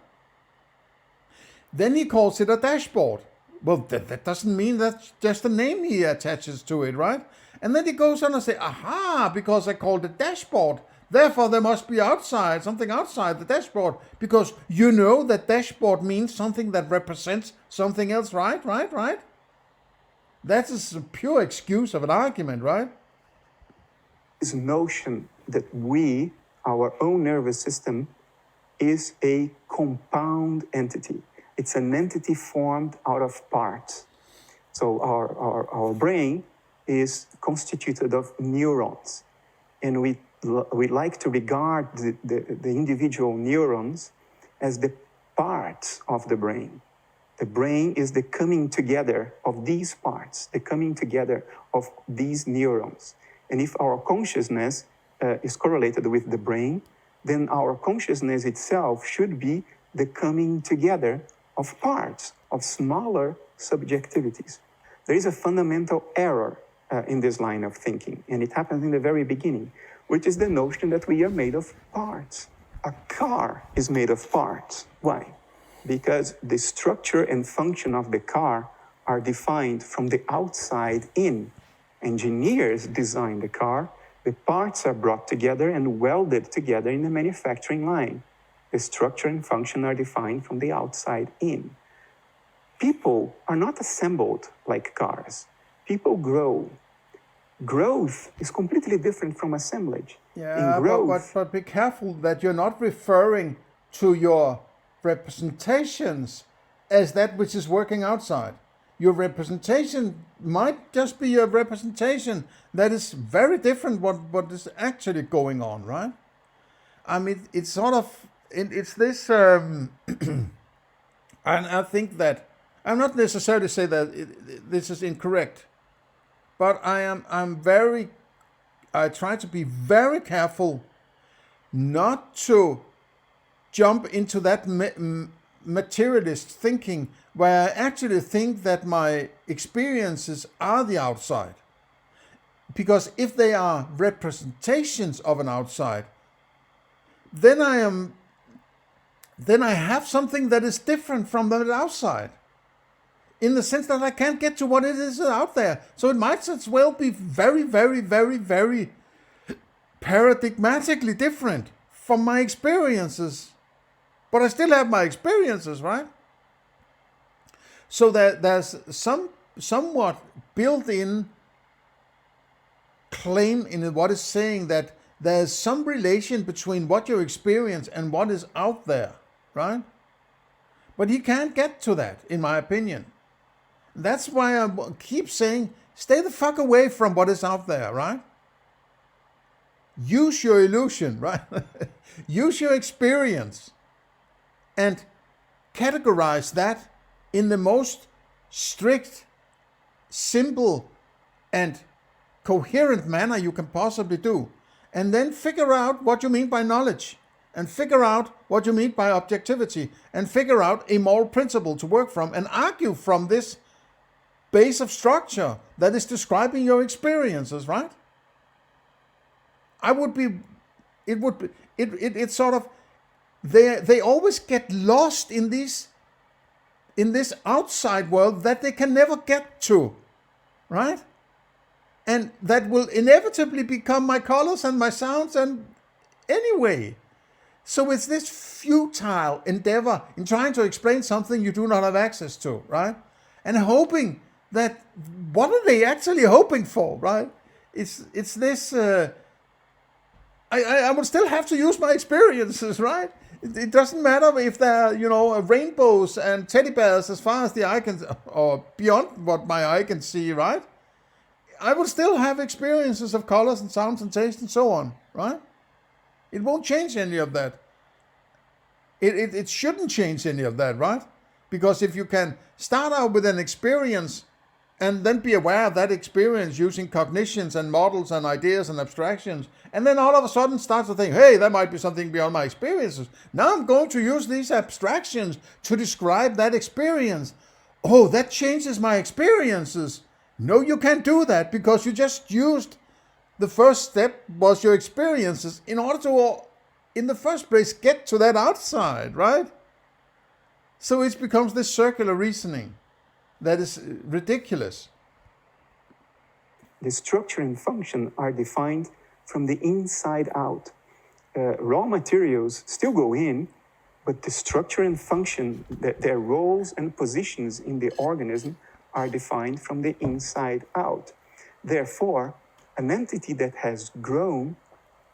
Then he calls it a dashboard. Well, that doesn't mean that's just a name he attaches to it, right? And then he goes on and say, aha, because I called it dashboard, therefore there must be something outside the dashboard, because you know that dashboard means something that represents something else, right? That's a pure excuse of an argument, right? This notion that our own nervous system, is a compound entity. It's an entity formed out of parts. So our brain is constituted of neurons. And we like to regard the individual neurons as the parts of the brain. The brain is the coming together of these parts, the coming together of these neurons. And if our consciousness is correlated with the brain, then our consciousness itself should be the coming together of parts of smaller subjectivities. There is a fundamental error in this line of thinking, and it happens in the very beginning, which is the notion that we are made of parts. A car is made of parts. Why? Because the structure and function of the car are defined from the outside in. Engineers design the car, the parts are brought together and welded together in the manufacturing line. The structure and function are defined from the outside in. People are not assembled like cars. People grow. Growth is completely different from assemblage. Yeah, but be careful that you're not referring to your representations as that which is working outside. Your representation might just be a representation that is very different what is actually going on, right? I mean, it's sort of, it's this, and I think that, I'm not necessarily say that this is incorrect, but I try to be very careful not to jump into that materialist thinking where I actually think that my experiences are the outside. Because if they are representations of an outside, then I have something that is different from the outside, in the sense that I can't get to what it is out there. So it might as well be very, very, very, very paradigmatically different from my experiences. But I still have my experiences, right? So there's some somewhat built-in claim in what is saying that there's some relation between what you experience and what is out there, right? But he can't get to that, in my opinion. That's why I keep saying, stay the fuck away from what is out there, right? Use your illusion, right? Use your experience and categorize that in the most strict, simple, and coherent manner you can possibly do. And then figure out what you mean by knowledge, and figure out what you mean by objectivity, and figure out a moral principle to work from, and argue from this base of structure that is describing your experiences, right? It's sort of, they always get lost in this outside world that they can never get to, right? And that will inevitably become my colors and my sounds and anyway. So it's this futile endeavor in trying to explain something you do not have access to, right? And hoping that, what are they actually hoping for, right? It's this, I would still have to use my experiences, right? It doesn't matter if they're, rainbows and teddy bears as far as the eye can, or beyond what my eye can see, right? I will still have experiences of colors and sounds and taste and so on, right? It won't change any of that. It shouldn't change any of that, right? Because if you can start out with an experience and then be aware of that experience using cognitions and models and ideas and abstractions, and then all of a sudden start to think, hey, there might be something beyond my experiences. Now I'm going to use these abstractions to describe that experience. Oh, that changes my experiences. No, you can't do that, because you just used the first step was your experiences in order to, in the first place, get to that outside, right? So it becomes this circular reasoning that is ridiculous. The structure and function are defined from the inside out. Raw materials still go in, but the structure and function, their roles and positions in the organism are defined from the inside out. Therefore, an entity that has grown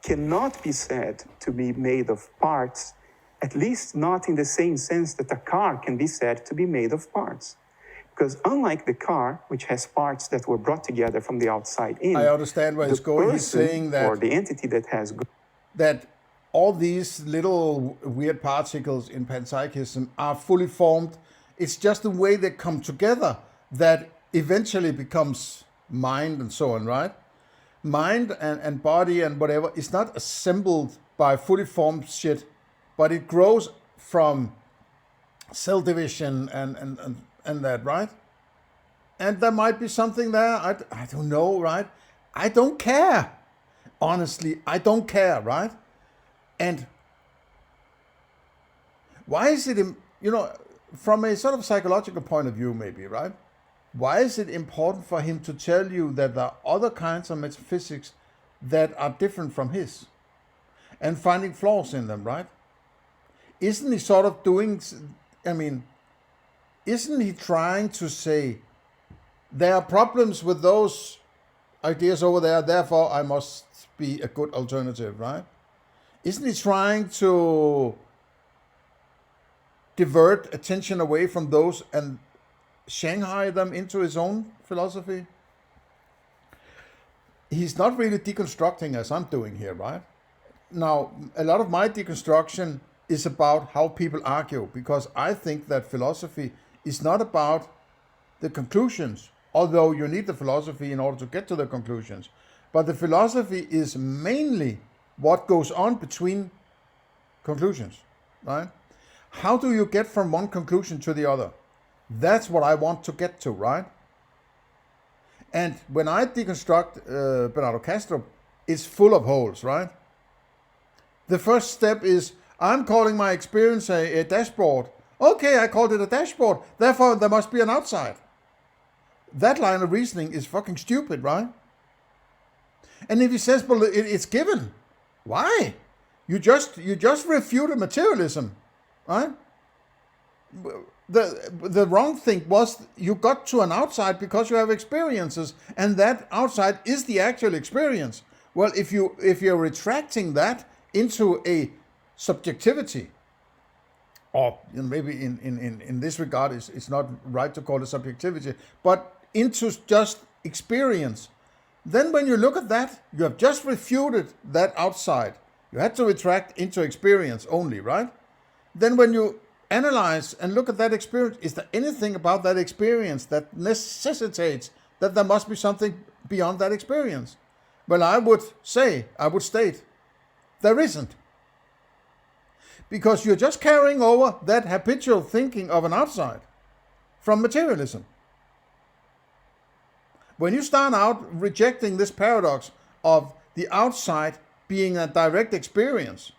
cannot be said to be made of parts, at least not in the same sense that a car can be said to be made of parts. Because unlike the car, which has parts that were brought together from the outside in, I understand where he's going. He's saying that, or the entity that has that all these little weird particles in panpsychism are fully formed. It's just the way they come together that eventually becomes mind and so on, right? Mind and body and whatever is not assembled by fully formed shit, but it grows from cell division and that, right? And there might be something there, I don't know, right? I don't care. Honestly, I don't care, right? And why is it, from a sort of psychological point of view, maybe, right? Why is it important for him to tell you that there are other kinds of metaphysics that are different from his and finding flaws in them, right? Isn't he sort of isn't he trying to say there are problems with those ideas over there, therefore I must be a good alternative, right? Isn't he trying to divert attention away from those and Shanghai them into his own philosophy? He's not really deconstructing as I'm doing here, right? Now, a lot of my deconstruction is about how people argue, because I think that philosophy is not about the conclusions, although you need the philosophy in order to get to the conclusions. But the philosophy is mainly what goes on between conclusions, right? How do you get from one conclusion to the other? That's what I want to get to, right? And when I deconstruct Bernardo Kastrup, it's full of holes, right? The first step is, I'm calling my experience a dashboard. Okay, I called it a dashboard, therefore there must be an outside. That line of reasoning is fucking stupid, right? And if he says, well, it's given, why? You just refuted materialism, right? The wrong thing was you got to an outside because you have experiences, and that outside is the actual experience. Well, if you're retracting that into a subjectivity, or maybe in this regard it's not right to call it subjectivity, but into just experience, then when you look at that, you have just refuted that outside. You had to retract into experience only, right? Then when you analyze and look at that experience, is there anything about that experience that necessitates that there must be something beyond that experience? Well, I would state, there isn't. Because you're just carrying over that habitual thinking of an outside from materialism. When you start out rejecting this paradox of the outside being a direct experience,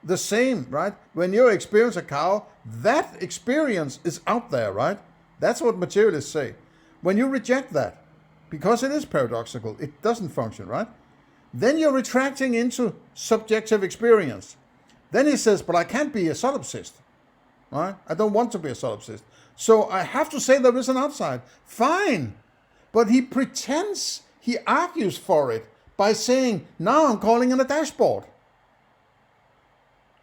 the same, right? When you experience a cow, that experience is out there, right? That's what materialists say. When you reject that, because it is paradoxical, it doesn't function, right? Then you're retracting into subjective experience. Then he says, but I can't be a solipsist, right? I don't want to be a solipsist. So I have to say there is an outside. Fine. But he pretends, he argues for it by saying, now I'm calling it a dashboard.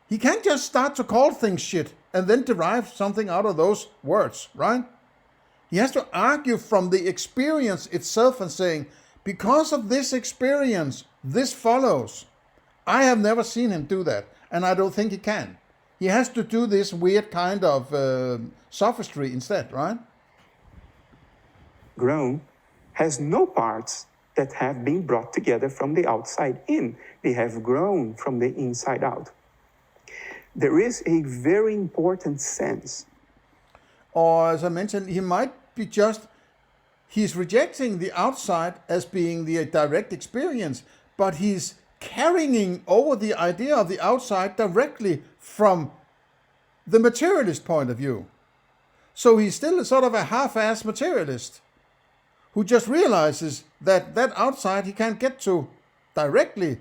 He can't just start to call things shit and then derive something out of those words, right? He has to argue from the experience itself and saying, because of this experience, this follows. I have never seen him do that, and I don't think he can. He has to do this weird kind of sophistry instead, right? Grown has no parts that have been brought together from the outside in. They have grown from the inside out. There is a very important sense. Or, as I mentioned, he might be he's rejecting the outside as being the direct experience, but he's carrying over the idea of the outside directly from the materialist point of view. So he's still a sort of a half-assed materialist who just realizes that that outside he can't get to directly,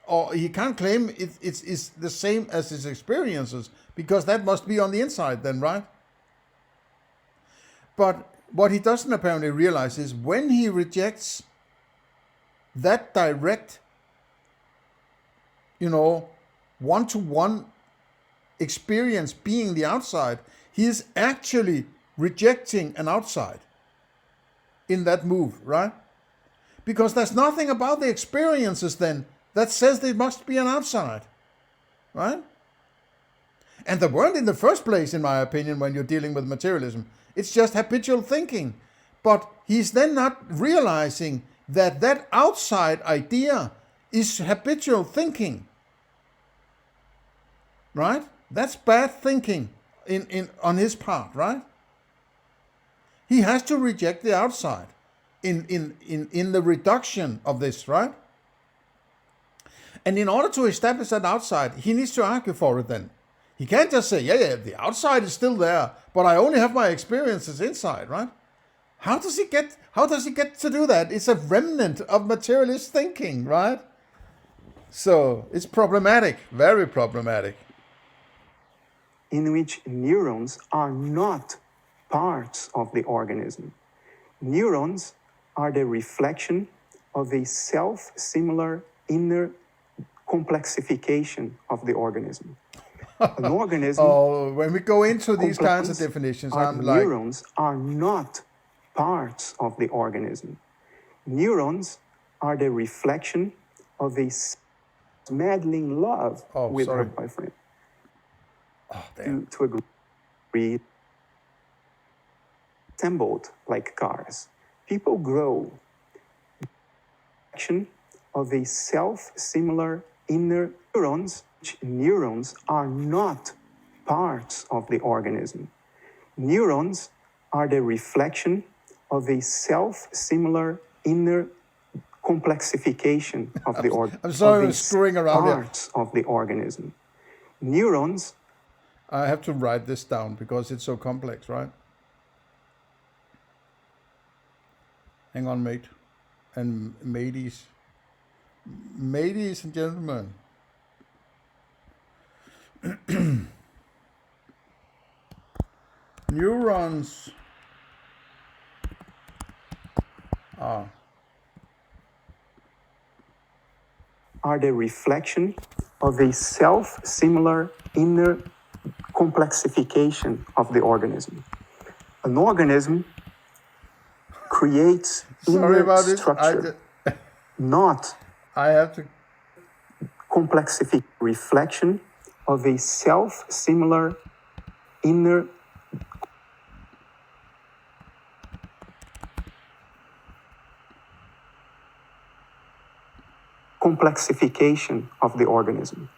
or he can't claim it's the same as his experiences, because that must be on the inside then, right? But what he doesn't apparently realize is when he rejects that direct, one-to-one experience being the outside, he is actually rejecting an outside in that move, right? Because there's nothing about the experiences then that says there must be an outside, right? And there weren't in the first place, in my opinion, when you're dealing with materialism. It's just habitual thinking. But he's then not realizing that that outside idea is habitual thinking, right? That's bad thinking on his part, right? He has to reject the outside in the reduction of this, right? And in order to establish that outside, he needs to argue for it then. He can't just say, yeah, the outside is still there, but I only have my experiences inside, right? How does he get to do that? It's a remnant of materialist thinking, right? So it's problematic, very problematic. In which neurons are not parts of the organism. Neurons are the reflection of a self-similar inner complexification of the organism. An organism... Oh, when we go into these kinds of definitions, I'm like... Neurons are not parts of the organism. Neurons are the reflection of a meddling love with her boyfriend. Oh, damn. To agree, assembled like cars. People grow. Action of a self-similar inner neurons. Neurons are not parts of the organism. Neurons are the reflection of a self-similar inner complexification of the organism. I'm sorry, I'm screwing around here. Parts of the organism. Neurons... I have to write this down because it's so complex, right? Hang on, mate. And mateys. Mateys and gentlemen. Neurons are the reflection of a self-similar inner complexification of the organism. An organism creates inner structure, not I have to complexification, reflection of a self-similar inner complexification of the organism.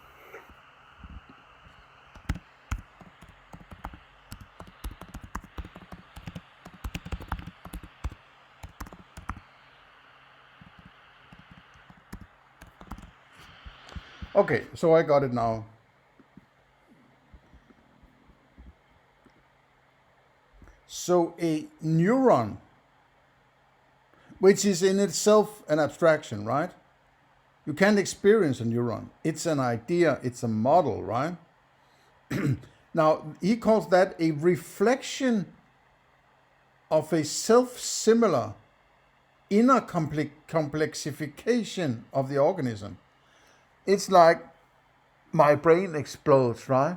Okay, so I got it now. So a neuron, which is in itself an abstraction, right? You can't experience a neuron. It's an idea, it's a model, right? Now, he calls that a reflection of a self-similar inner complexification of the organism. It's like my brain explodes, right?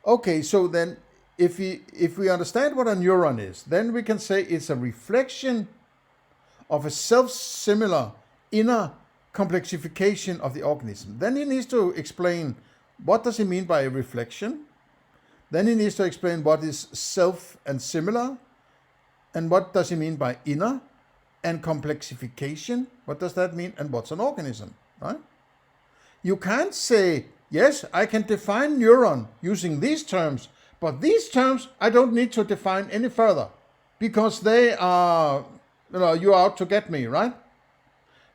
Okay, so then if we understand what a neuron is, then we can say it's a reflection of a self-similar inner complexification of the organism. Then he needs to explain what does he mean by a reflection. Then he needs to explain what is self and similar, and what does he mean by inner and complexification. What does that mean, and what's an organism, right? You can't say, yes, I can define neuron using these terms, but these terms I don't need to define any further because they are, you're out to get me, right?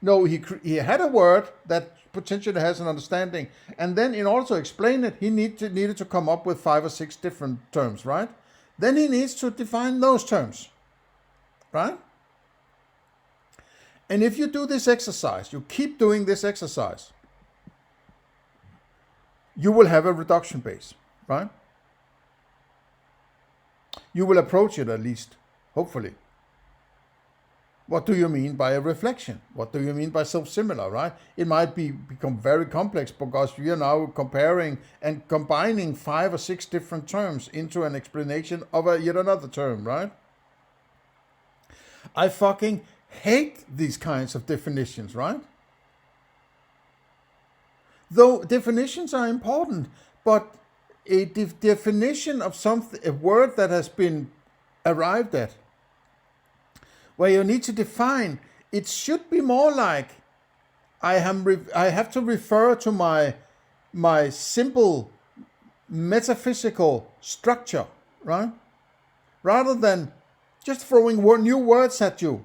No, he had a word that potentially has an understanding, and then in order to explain it, he needed to come up with 5 or 6 different terms, right? Then he needs to define those terms, right? And if you do this exercise, you keep doing this exercise, you will have a reduction base, right? You will approach it at least, hopefully. What do you mean by a reflection? What do you mean by self-similar, right? It might become very complex because we are now comparing and combining 5 or 6 different terms into an explanation of yet another term, right? I fucking hate these kinds of definitions, right? Though definitions are important, but a definition of something, a word that has been arrived at, where you need to define, it should be more like I have to refer to my simple metaphysical structure, right? Rather than just throwing new words at you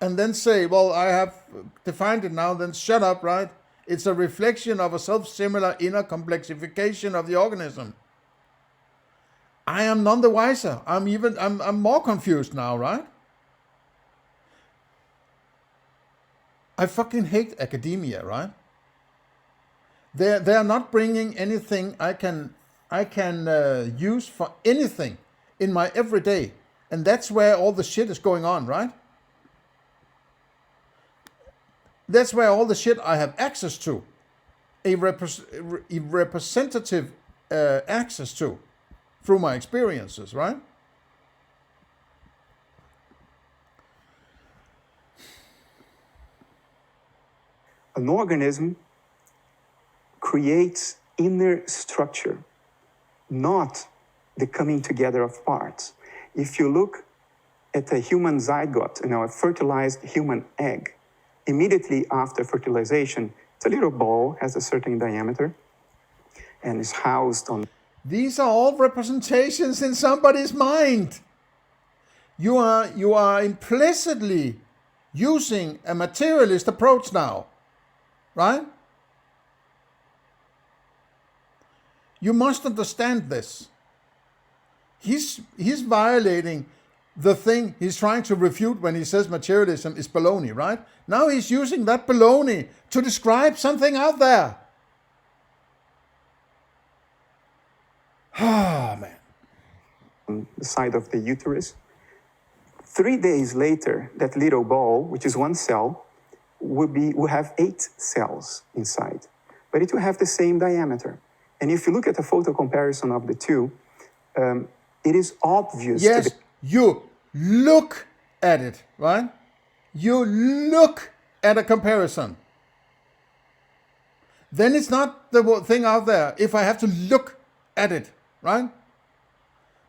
and then say, well, I have defined it now, then shut up, right? It's a reflection of a self-similar inner complexification of the organism. I am none the wiser. I'm more confused now, right? I fucking hate academia, right? They are not bringing anything I can use for anything in my everyday, and that's where all the shit is going on, right? That's where all the shit I have access to, a representative access to, through my experiences, right? An organism creates inner structure, not the coming together of parts. If you look at a human zygote, a fertilized human egg, immediately after fertilization, it's a little ball, has a certain diameter, and is housed on. These are all representations in somebody's mind. You are implicitly using a materialist approach now, right? You must understand this. He's violating the thing he's trying to refute when he says materialism is baloney, right? Now he's using that baloney to describe something out there. Ah, man. On the side of the uterus. 3 days later, that little ball, which is one cell, will have 8 cells inside, but it will have the same diameter. And if you look at a photo comparison of the two, it is obvious. Yes, you look at it, right? You look at a comparison. Then it's not the thing out there if I have to look at it, right?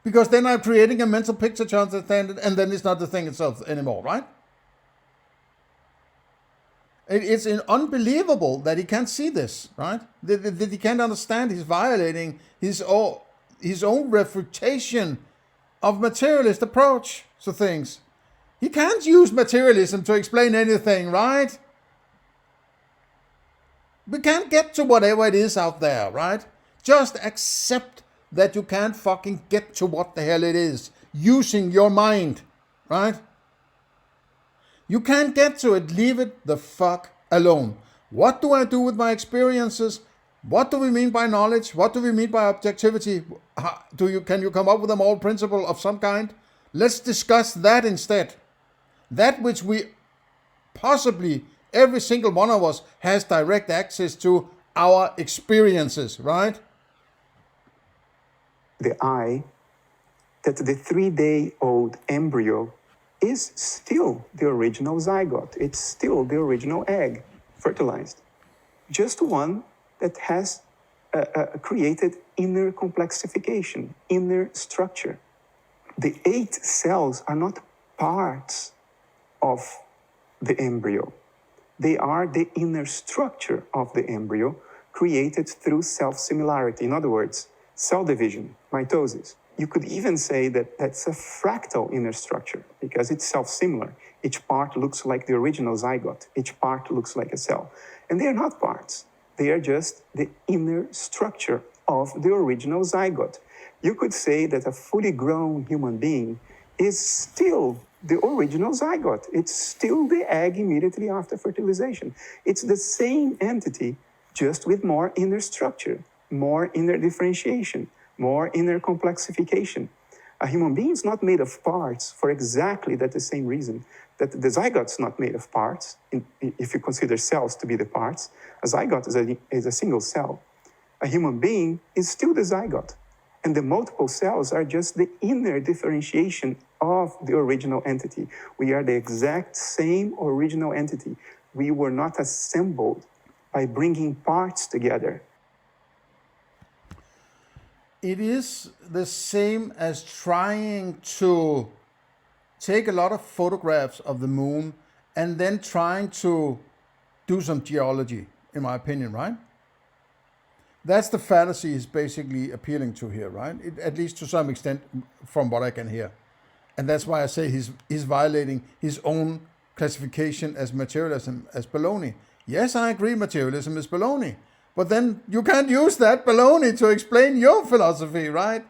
Because then I'm creating a mental picture to understand it, and then it's not the thing itself anymore, right? It's unbelievable that he can't see this, right? That he can't understand he's violating his own refutation of materialist approach to things. He can't use materialism to explain anything, right? We can't get to whatever it is out there, right? Just accept that you can't fucking get to what the hell it is using your mind, right? You can't get to it. Leave it the fuck alone. What do I do with my experiences? What do we mean by knowledge? What do we mean by objectivity? Can you come up with a moral principle of some kind? Let's discuss that instead. That which we possibly, every single one of us has direct access to, our experiences, right? The eye, that the 3-day-old embryo is still the original zygote. It's still the original egg, fertilized. Just one that has created inner complexification, inner structure. The 8 cells are not parts of the embryo. They are the inner structure of the embryo created through self-similarity. In other words, cell division, mitosis. You could even say that that's a fractal inner structure because it's self-similar. Each part looks like the original zygote. Each part looks like a cell. And they are not parts. They are just the inner structure of the original zygote. You could say that a fully grown human being is still the original zygote. It's still the egg immediately after fertilization. It's the same entity, just with more inner structure, more inner differentiation, more inner complexification. A human being is not made of parts for exactly that the same reason that the zygote's not made of parts. If you consider cells to be the parts, a zygote is a single cell. A human being is still the zygote. And the multiple cells are just the inner differentiation of the original entity. We are the exact same original entity. We were not assembled by bringing parts together. It is the same as trying to take a lot of photographs of the moon and then trying to do some geology, in my opinion, right? That's the fallacy he's basically appealing to here, right? At least to some extent, from what I can hear. And that's why I say he's violating his own classification as materialism as baloney. Yes, I agree materialism is baloney. But then you can't use that baloney to explain your philosophy, right?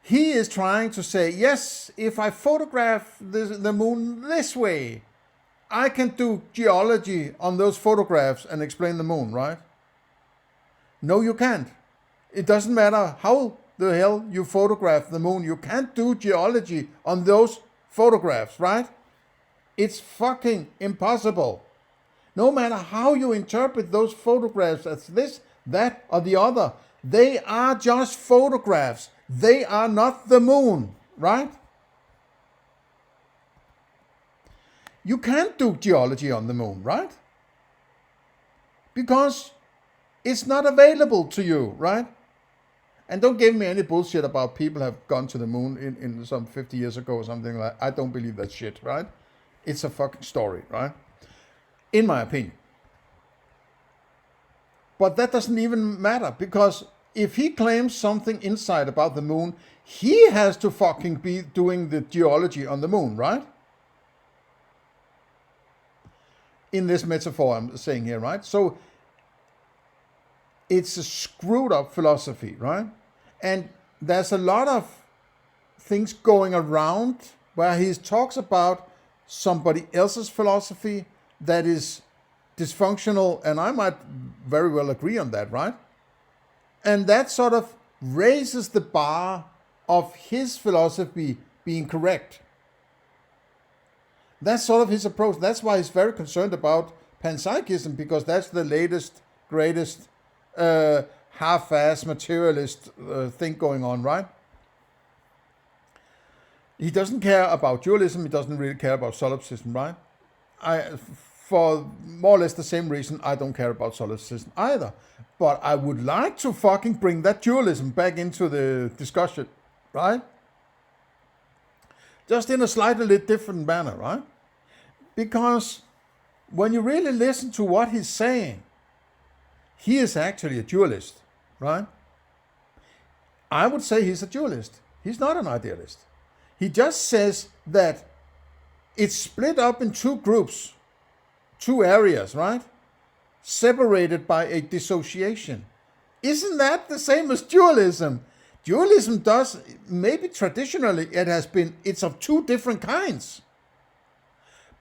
He is trying to say, yes, if I photograph the moon this way, I can do geology on those photographs and explain the moon, right? No, you can't. It doesn't matter how the hell you photograph the moon. You can't do geology on those photographs, right? It's fucking impossible. No matter how you interpret those photographs as this, that, or the other, they are just photographs. They are not the moon, right? You can't do geology on the moon, right? Because it's not available to you, right? And don't give me any bullshit about people have gone to the moon in some 50 years ago or something like that. I don't believe that shit, right? It's a fucking story, right? In my opinion. But that doesn't even matter, because if he claims something inside about the moon, he has to fucking be doing the geology on the moon, right? In this metaphor I'm saying here, right? So it's a screwed up philosophy, right? And there's a lot of things going around where he talks about somebody else's philosophy that is dysfunctional, and I might very well agree on that, right? And that sort of raises the bar of his philosophy being correct. That's sort of his approach. That's why he's very concerned about panpsychism, because that's the latest, greatest, half-ass materialist thing going on, right? He doesn't care about dualism. He doesn't really care about solipsism, right? For more or less the same reason, I don't care about solipsism either. But I would like to fucking bring that dualism back into the discussion, right? Just in a slightly different manner, right? Because when you really listen to what he's saying, he is actually a dualist, right? I would say he's a dualist. He's not an idealist. He just says that it's split up in two groups, two areas, right? Separated by a dissociation. Isn't that the same as dualism? Dualism does, maybe traditionally it's of two different kinds.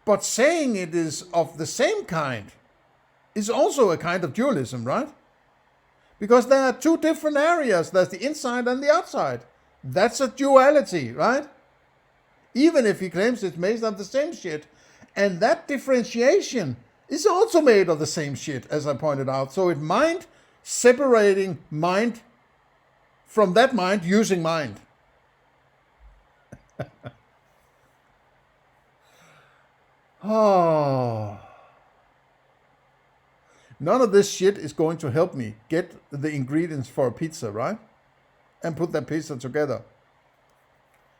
But saying it is of the same kind is also a kind of dualism, right? Because there are two different areas. There's the inside and the outside. That's a duality, right? Even if he claims it's made of the same shit. And that differentiation is also made of the same shit, as I pointed out. So it's mind separating mind from that mind using mind. Oh. None of this shit is going to help me get the ingredients for a pizza, right? And put that pizza together.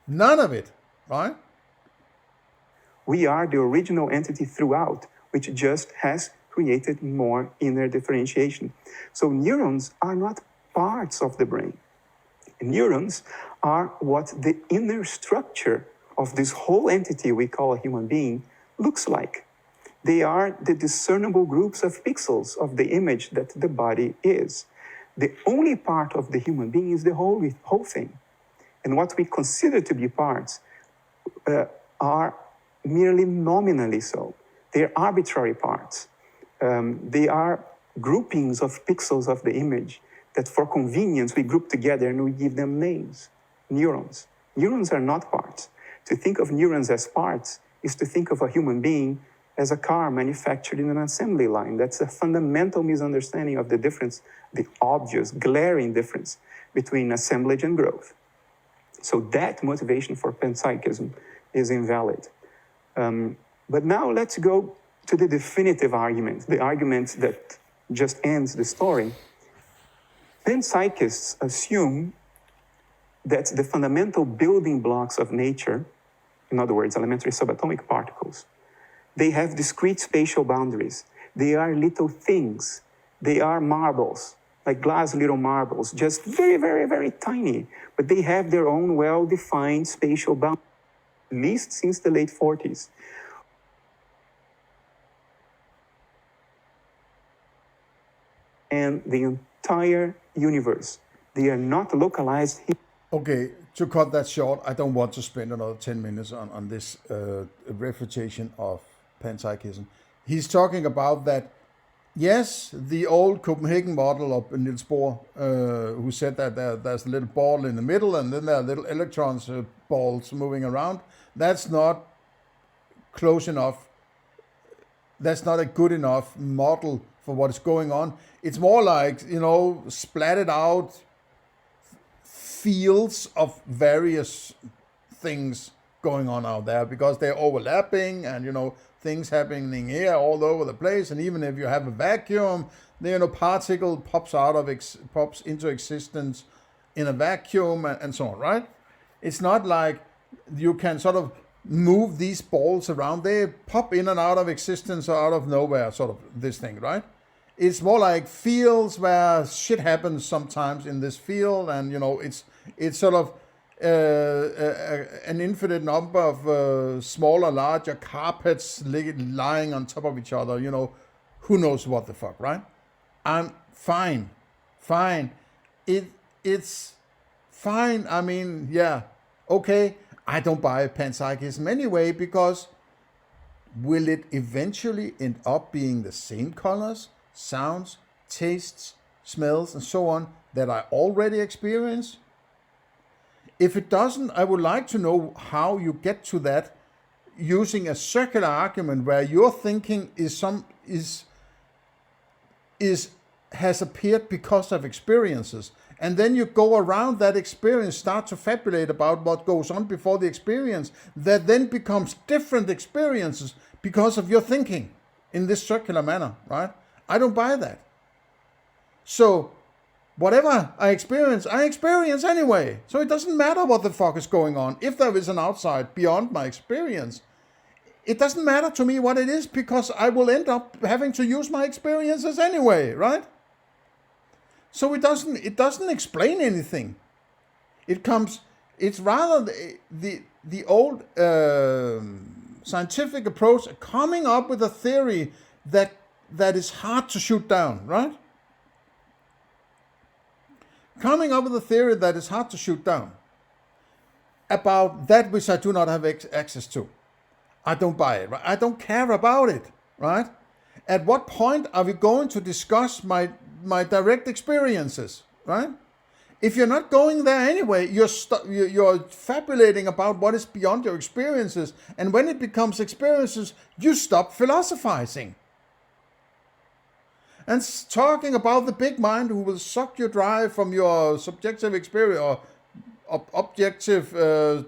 None of it, right? We are the original entity throughout, which just has created more inner differentiation. So neurons are not parts of the brain. Neurons are what the inner structure of this whole entity we call a human being looks like. They are the discernible groups of pixels of the image that the body is. The only part of the human being is the whole thing. And what we consider to be parts are merely nominally so. They're arbitrary parts. They are groupings of pixels of the image that for convenience we group together and we give them names. Neurons. Neurons are not parts. To think of neurons as parts is to think of a human being as a car manufactured in an assembly line. That's a fundamental misunderstanding of the difference, the obvious, glaring difference between assemblage and growth. So that motivation for panpsychism is invalid. But now let's go to the definitive argument, the argument that just ends the story. Panpsychists assume that the fundamental building blocks of nature, in other words, elementary subatomic particles, they have discrete spatial boundaries. They are little things They are marbles, like glass little marbles, just very, very, very tiny. But they have their own well-defined spatial boundaries, at least since the late 40s. And the entire universe. They are not localized here. Okay, to cut that short, I don't want to spend another 10 minutes on this refutation of panpsychism. He's talking about that, yes, the old Copenhagen model of Niels Bohr, who said that there's a little ball in the middle and then there are little electrons, balls moving around. That's not close enough. That's not a good enough model for what is going on. It's more like, splattered out fields of various things going on out there because they're overlapping and, things happening here all over the place. And even if you have a vacuum, the particle pops into existence in a vacuum and so on, right? It's not like you can sort of move these balls around. They pop in and out of existence or out of nowhere, sort of this thing, right? It's more like fields where shit happens sometimes in this field, and it's sort of an infinite number of smaller, larger carpets lying on top of each other. Who knows what the fuck, right? I'm fine. It's fine. I mean, yeah, okay. I don't buy panpsychism anyway, because will it eventually end up being the same colors, sounds, tastes, smells, and so on that I already experience? If it doesn't, I would like to know how you get to that using a circular argument where your thinking has appeared because of experiences. And then you go around that experience, start to fabulate about what goes on before the experience, that then becomes different experiences because of your thinking in this circular manner, right? I don't buy that. So whatever I experience anyway. So it doesn't matter what the fuck is going on. If there is an outside beyond my experience, it doesn't matter to me what it is, because I will end up having to use my experiences anyway, right? So it doesn't explain anything. It's rather the old scientific approach, coming up with a theory that is hard to shoot down, right? Coming up with a theory that is hard to shoot down about that which I do not have access to. I don't buy it, right? I don't care about it, right? At what point are we going to discuss my direct experiences, right? If you're not going there anyway, you're fabulating about what is beyond your experiences, and when it becomes experiences, you stop philosophizing. And talking about the big mind who will suck you dry from your subjective experience or objective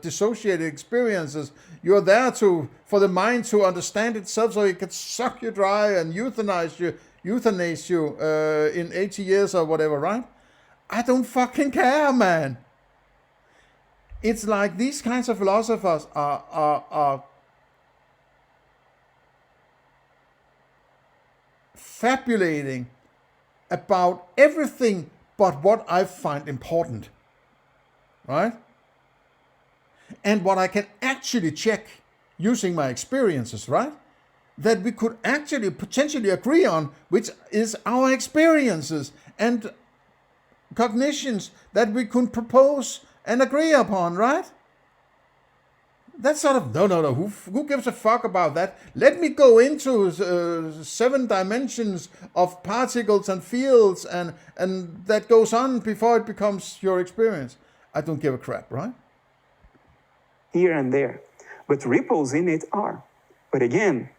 dissociated experiences. You're there for the mind to understand itself so it can suck you dry and euthanize you in 80 years or whatever, right? I don't fucking care, man. It's like these kinds of philosophers are fabulating about everything but what I find important, right? And what I can actually check using my experiences, right? That we could actually potentially agree on, which is our experiences and cognitions that we could propose and agree upon, right? That's sort of, no, who gives a fuck about that? Let me go into 7 dimensions of particles and fields and that goes on before it becomes your experience. I don't give a crap, right? Here and there. But ripples in it are. But again,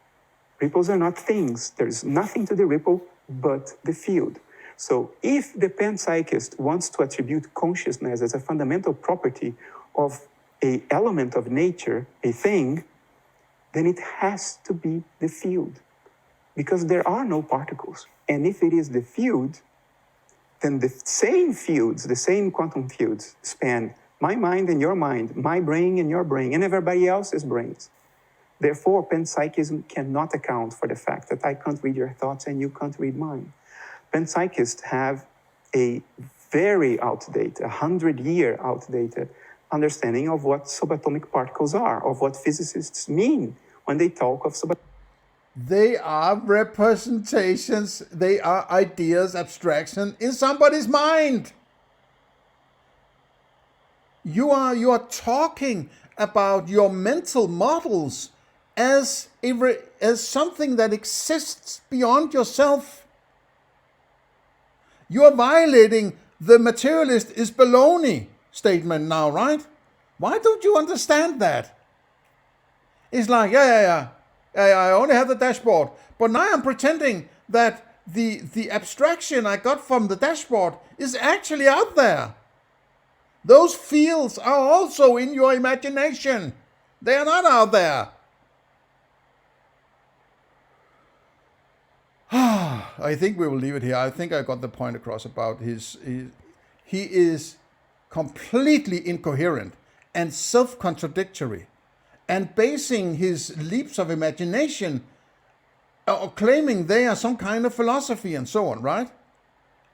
ripples are not things. There's nothing to the ripple but the field. So if the panpsychist wants to attribute consciousness as a fundamental property of an element of nature, a thing, then it has to be the field. Because there are no particles. And if it is the field, then the same fields, the same quantum fields, span my mind and your mind, my brain and your brain, and everybody else's brains. Therefore, panpsychism cannot account for the fact that I can't read your thoughts and you can't read mine. panpsychists have a very outdated, 100-year outdated understanding of what subatomic particles are, of what physicists mean when they talk of subatomic. They are representations, they are ideas, abstraction in somebody's mind. You are talking about your mental models as something that exists beyond yourself. You are violating the materialist is baloney statement now, right? Why don't you understand that? It's like, yeah, I only have the dashboard, but now I'm pretending that the abstraction I got from the dashboard is actually out there. Those fields are also in your imagination. They are not out there. I think we will leave it here. I think I got the point across about he is completely incoherent and self-contradictory, and basing his leaps of imagination or claiming they are some kind of philosophy and so on, right?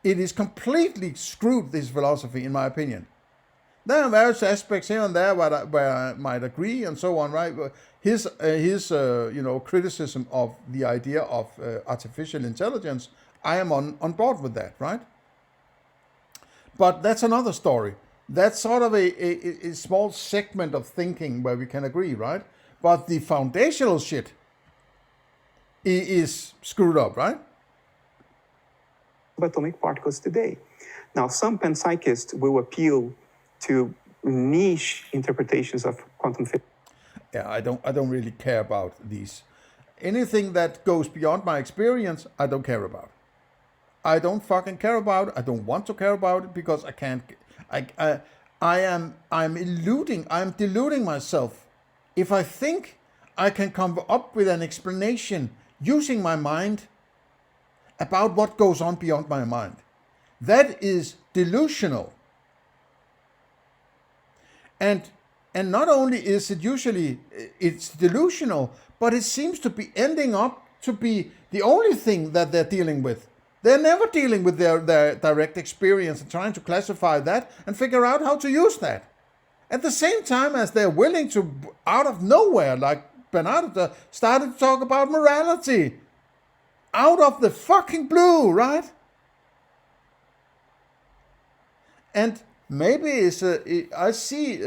It is completely screwed, this philosophy, in my opinion. There are various aspects here and there where I might agree and so on, right? But his criticism of the idea of artificial intelligence, I am on board with that, right? But that's another story. That's sort of a small segment of thinking where we can agree, right? But the foundational shit is screwed up, right? Subatomic particles today. Now, some panpsychists will appeal to niche interpretations of quantum physics. Yeah, I don't really care about these. Anything that goes beyond my experience, I don't care about. I don't fucking care about it. I don't want to care about it because I can't. I'm deluding myself. If I think I can come up with an explanation using my mind about what goes on beyond my mind, that is delusional. And not only is it usually, it's delusional, but it seems to be ending up to be the only thing that they're dealing with. They're never dealing with their direct experience and trying to classify that and figure out how to use that. At the same time as they're willing to, out of nowhere, like Bernardo started to talk about morality. Out of the fucking blue, right? And maybe I see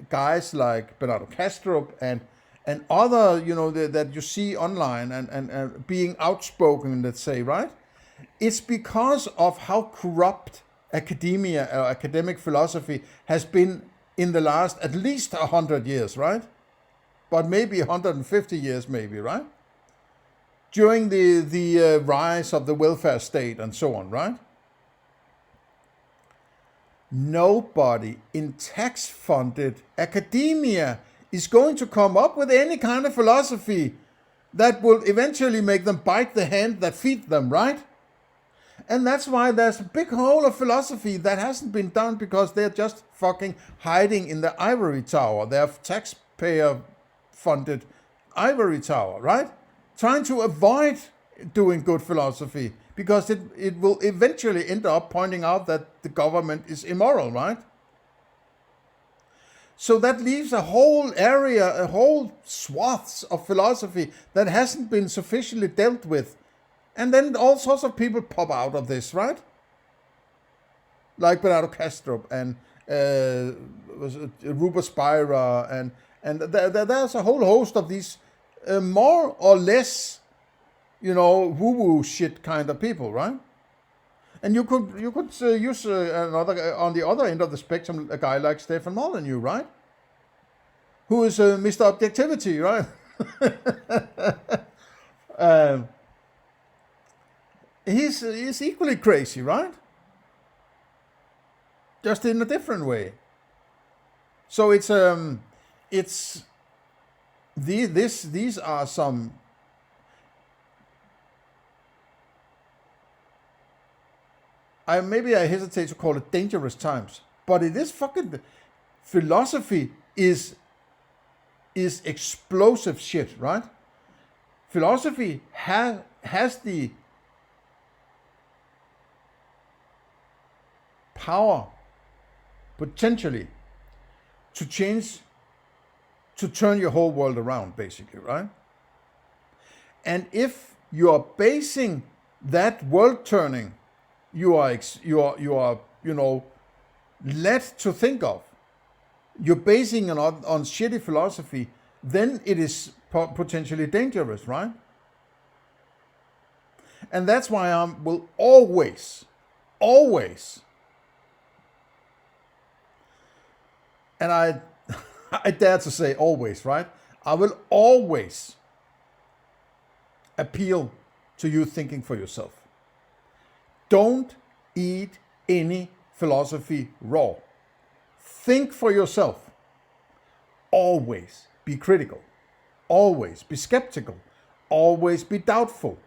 guys like Bernardo Kastrup and other, that you see online and being outspoken, let's say, right? It's because of how corrupt academia or academic philosophy has been in the last at least 100 years, right? But maybe 150 years, maybe, right? During the rise of the welfare state and so on, right? Nobody in tax-funded academia is going to come up with any kind of philosophy that will eventually make them bite the hand that feeds them, right? And that's why there's a big hole of philosophy that hasn't been done because they're just fucking hiding in the ivory tower. They're taxpayer-funded ivory tower, right? Trying to avoid doing good philosophy because it will eventually end up pointing out that the government is immoral, right? So that leaves a whole area, a whole swaths of philosophy that hasn't been sufficiently dealt with. And then all sorts of people pop out of this, right? Like Bernardo Kastrup and Ruba Spira and there's a whole host of these more or less, woo-woo shit kind of people, right? And you could use another on the other end of the spectrum, a guy like Stefan Molyneux, right? Who is Mr. Objectivity, right? He's equally crazy, right? Just in a different way. So these are some. Maybe I hesitate to call it dangerous times, but it is fucking philosophy is explosive shit, right? Philosophy has the power, potentially, to change, to turn your whole world around, basically, right? And if you are basing that world turning you are led to think of, you're basing it on shitty philosophy, then it is potentially dangerous, right? And that's why I will always, and I I dare to say always, right? I will always appeal to you thinking for yourself. Don't eat any philosophy raw. Think for yourself. Always be critical. Always be skeptical. Always be doubtful.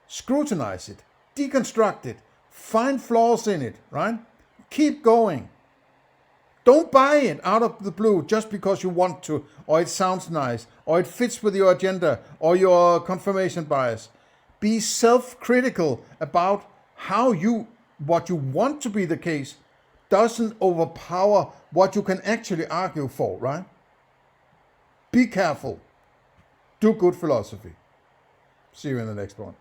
Scrutinize it. Deconstruct it. Find flaws in it, right? Keep going. Don't buy it out of the blue just because you want to, or it sounds nice, or it fits with your agenda, or your confirmation bias. Be self-critical about what you want to be the case doesn't overpower what you can actually argue for, right? Be careful. Do good philosophy. See you in the next one.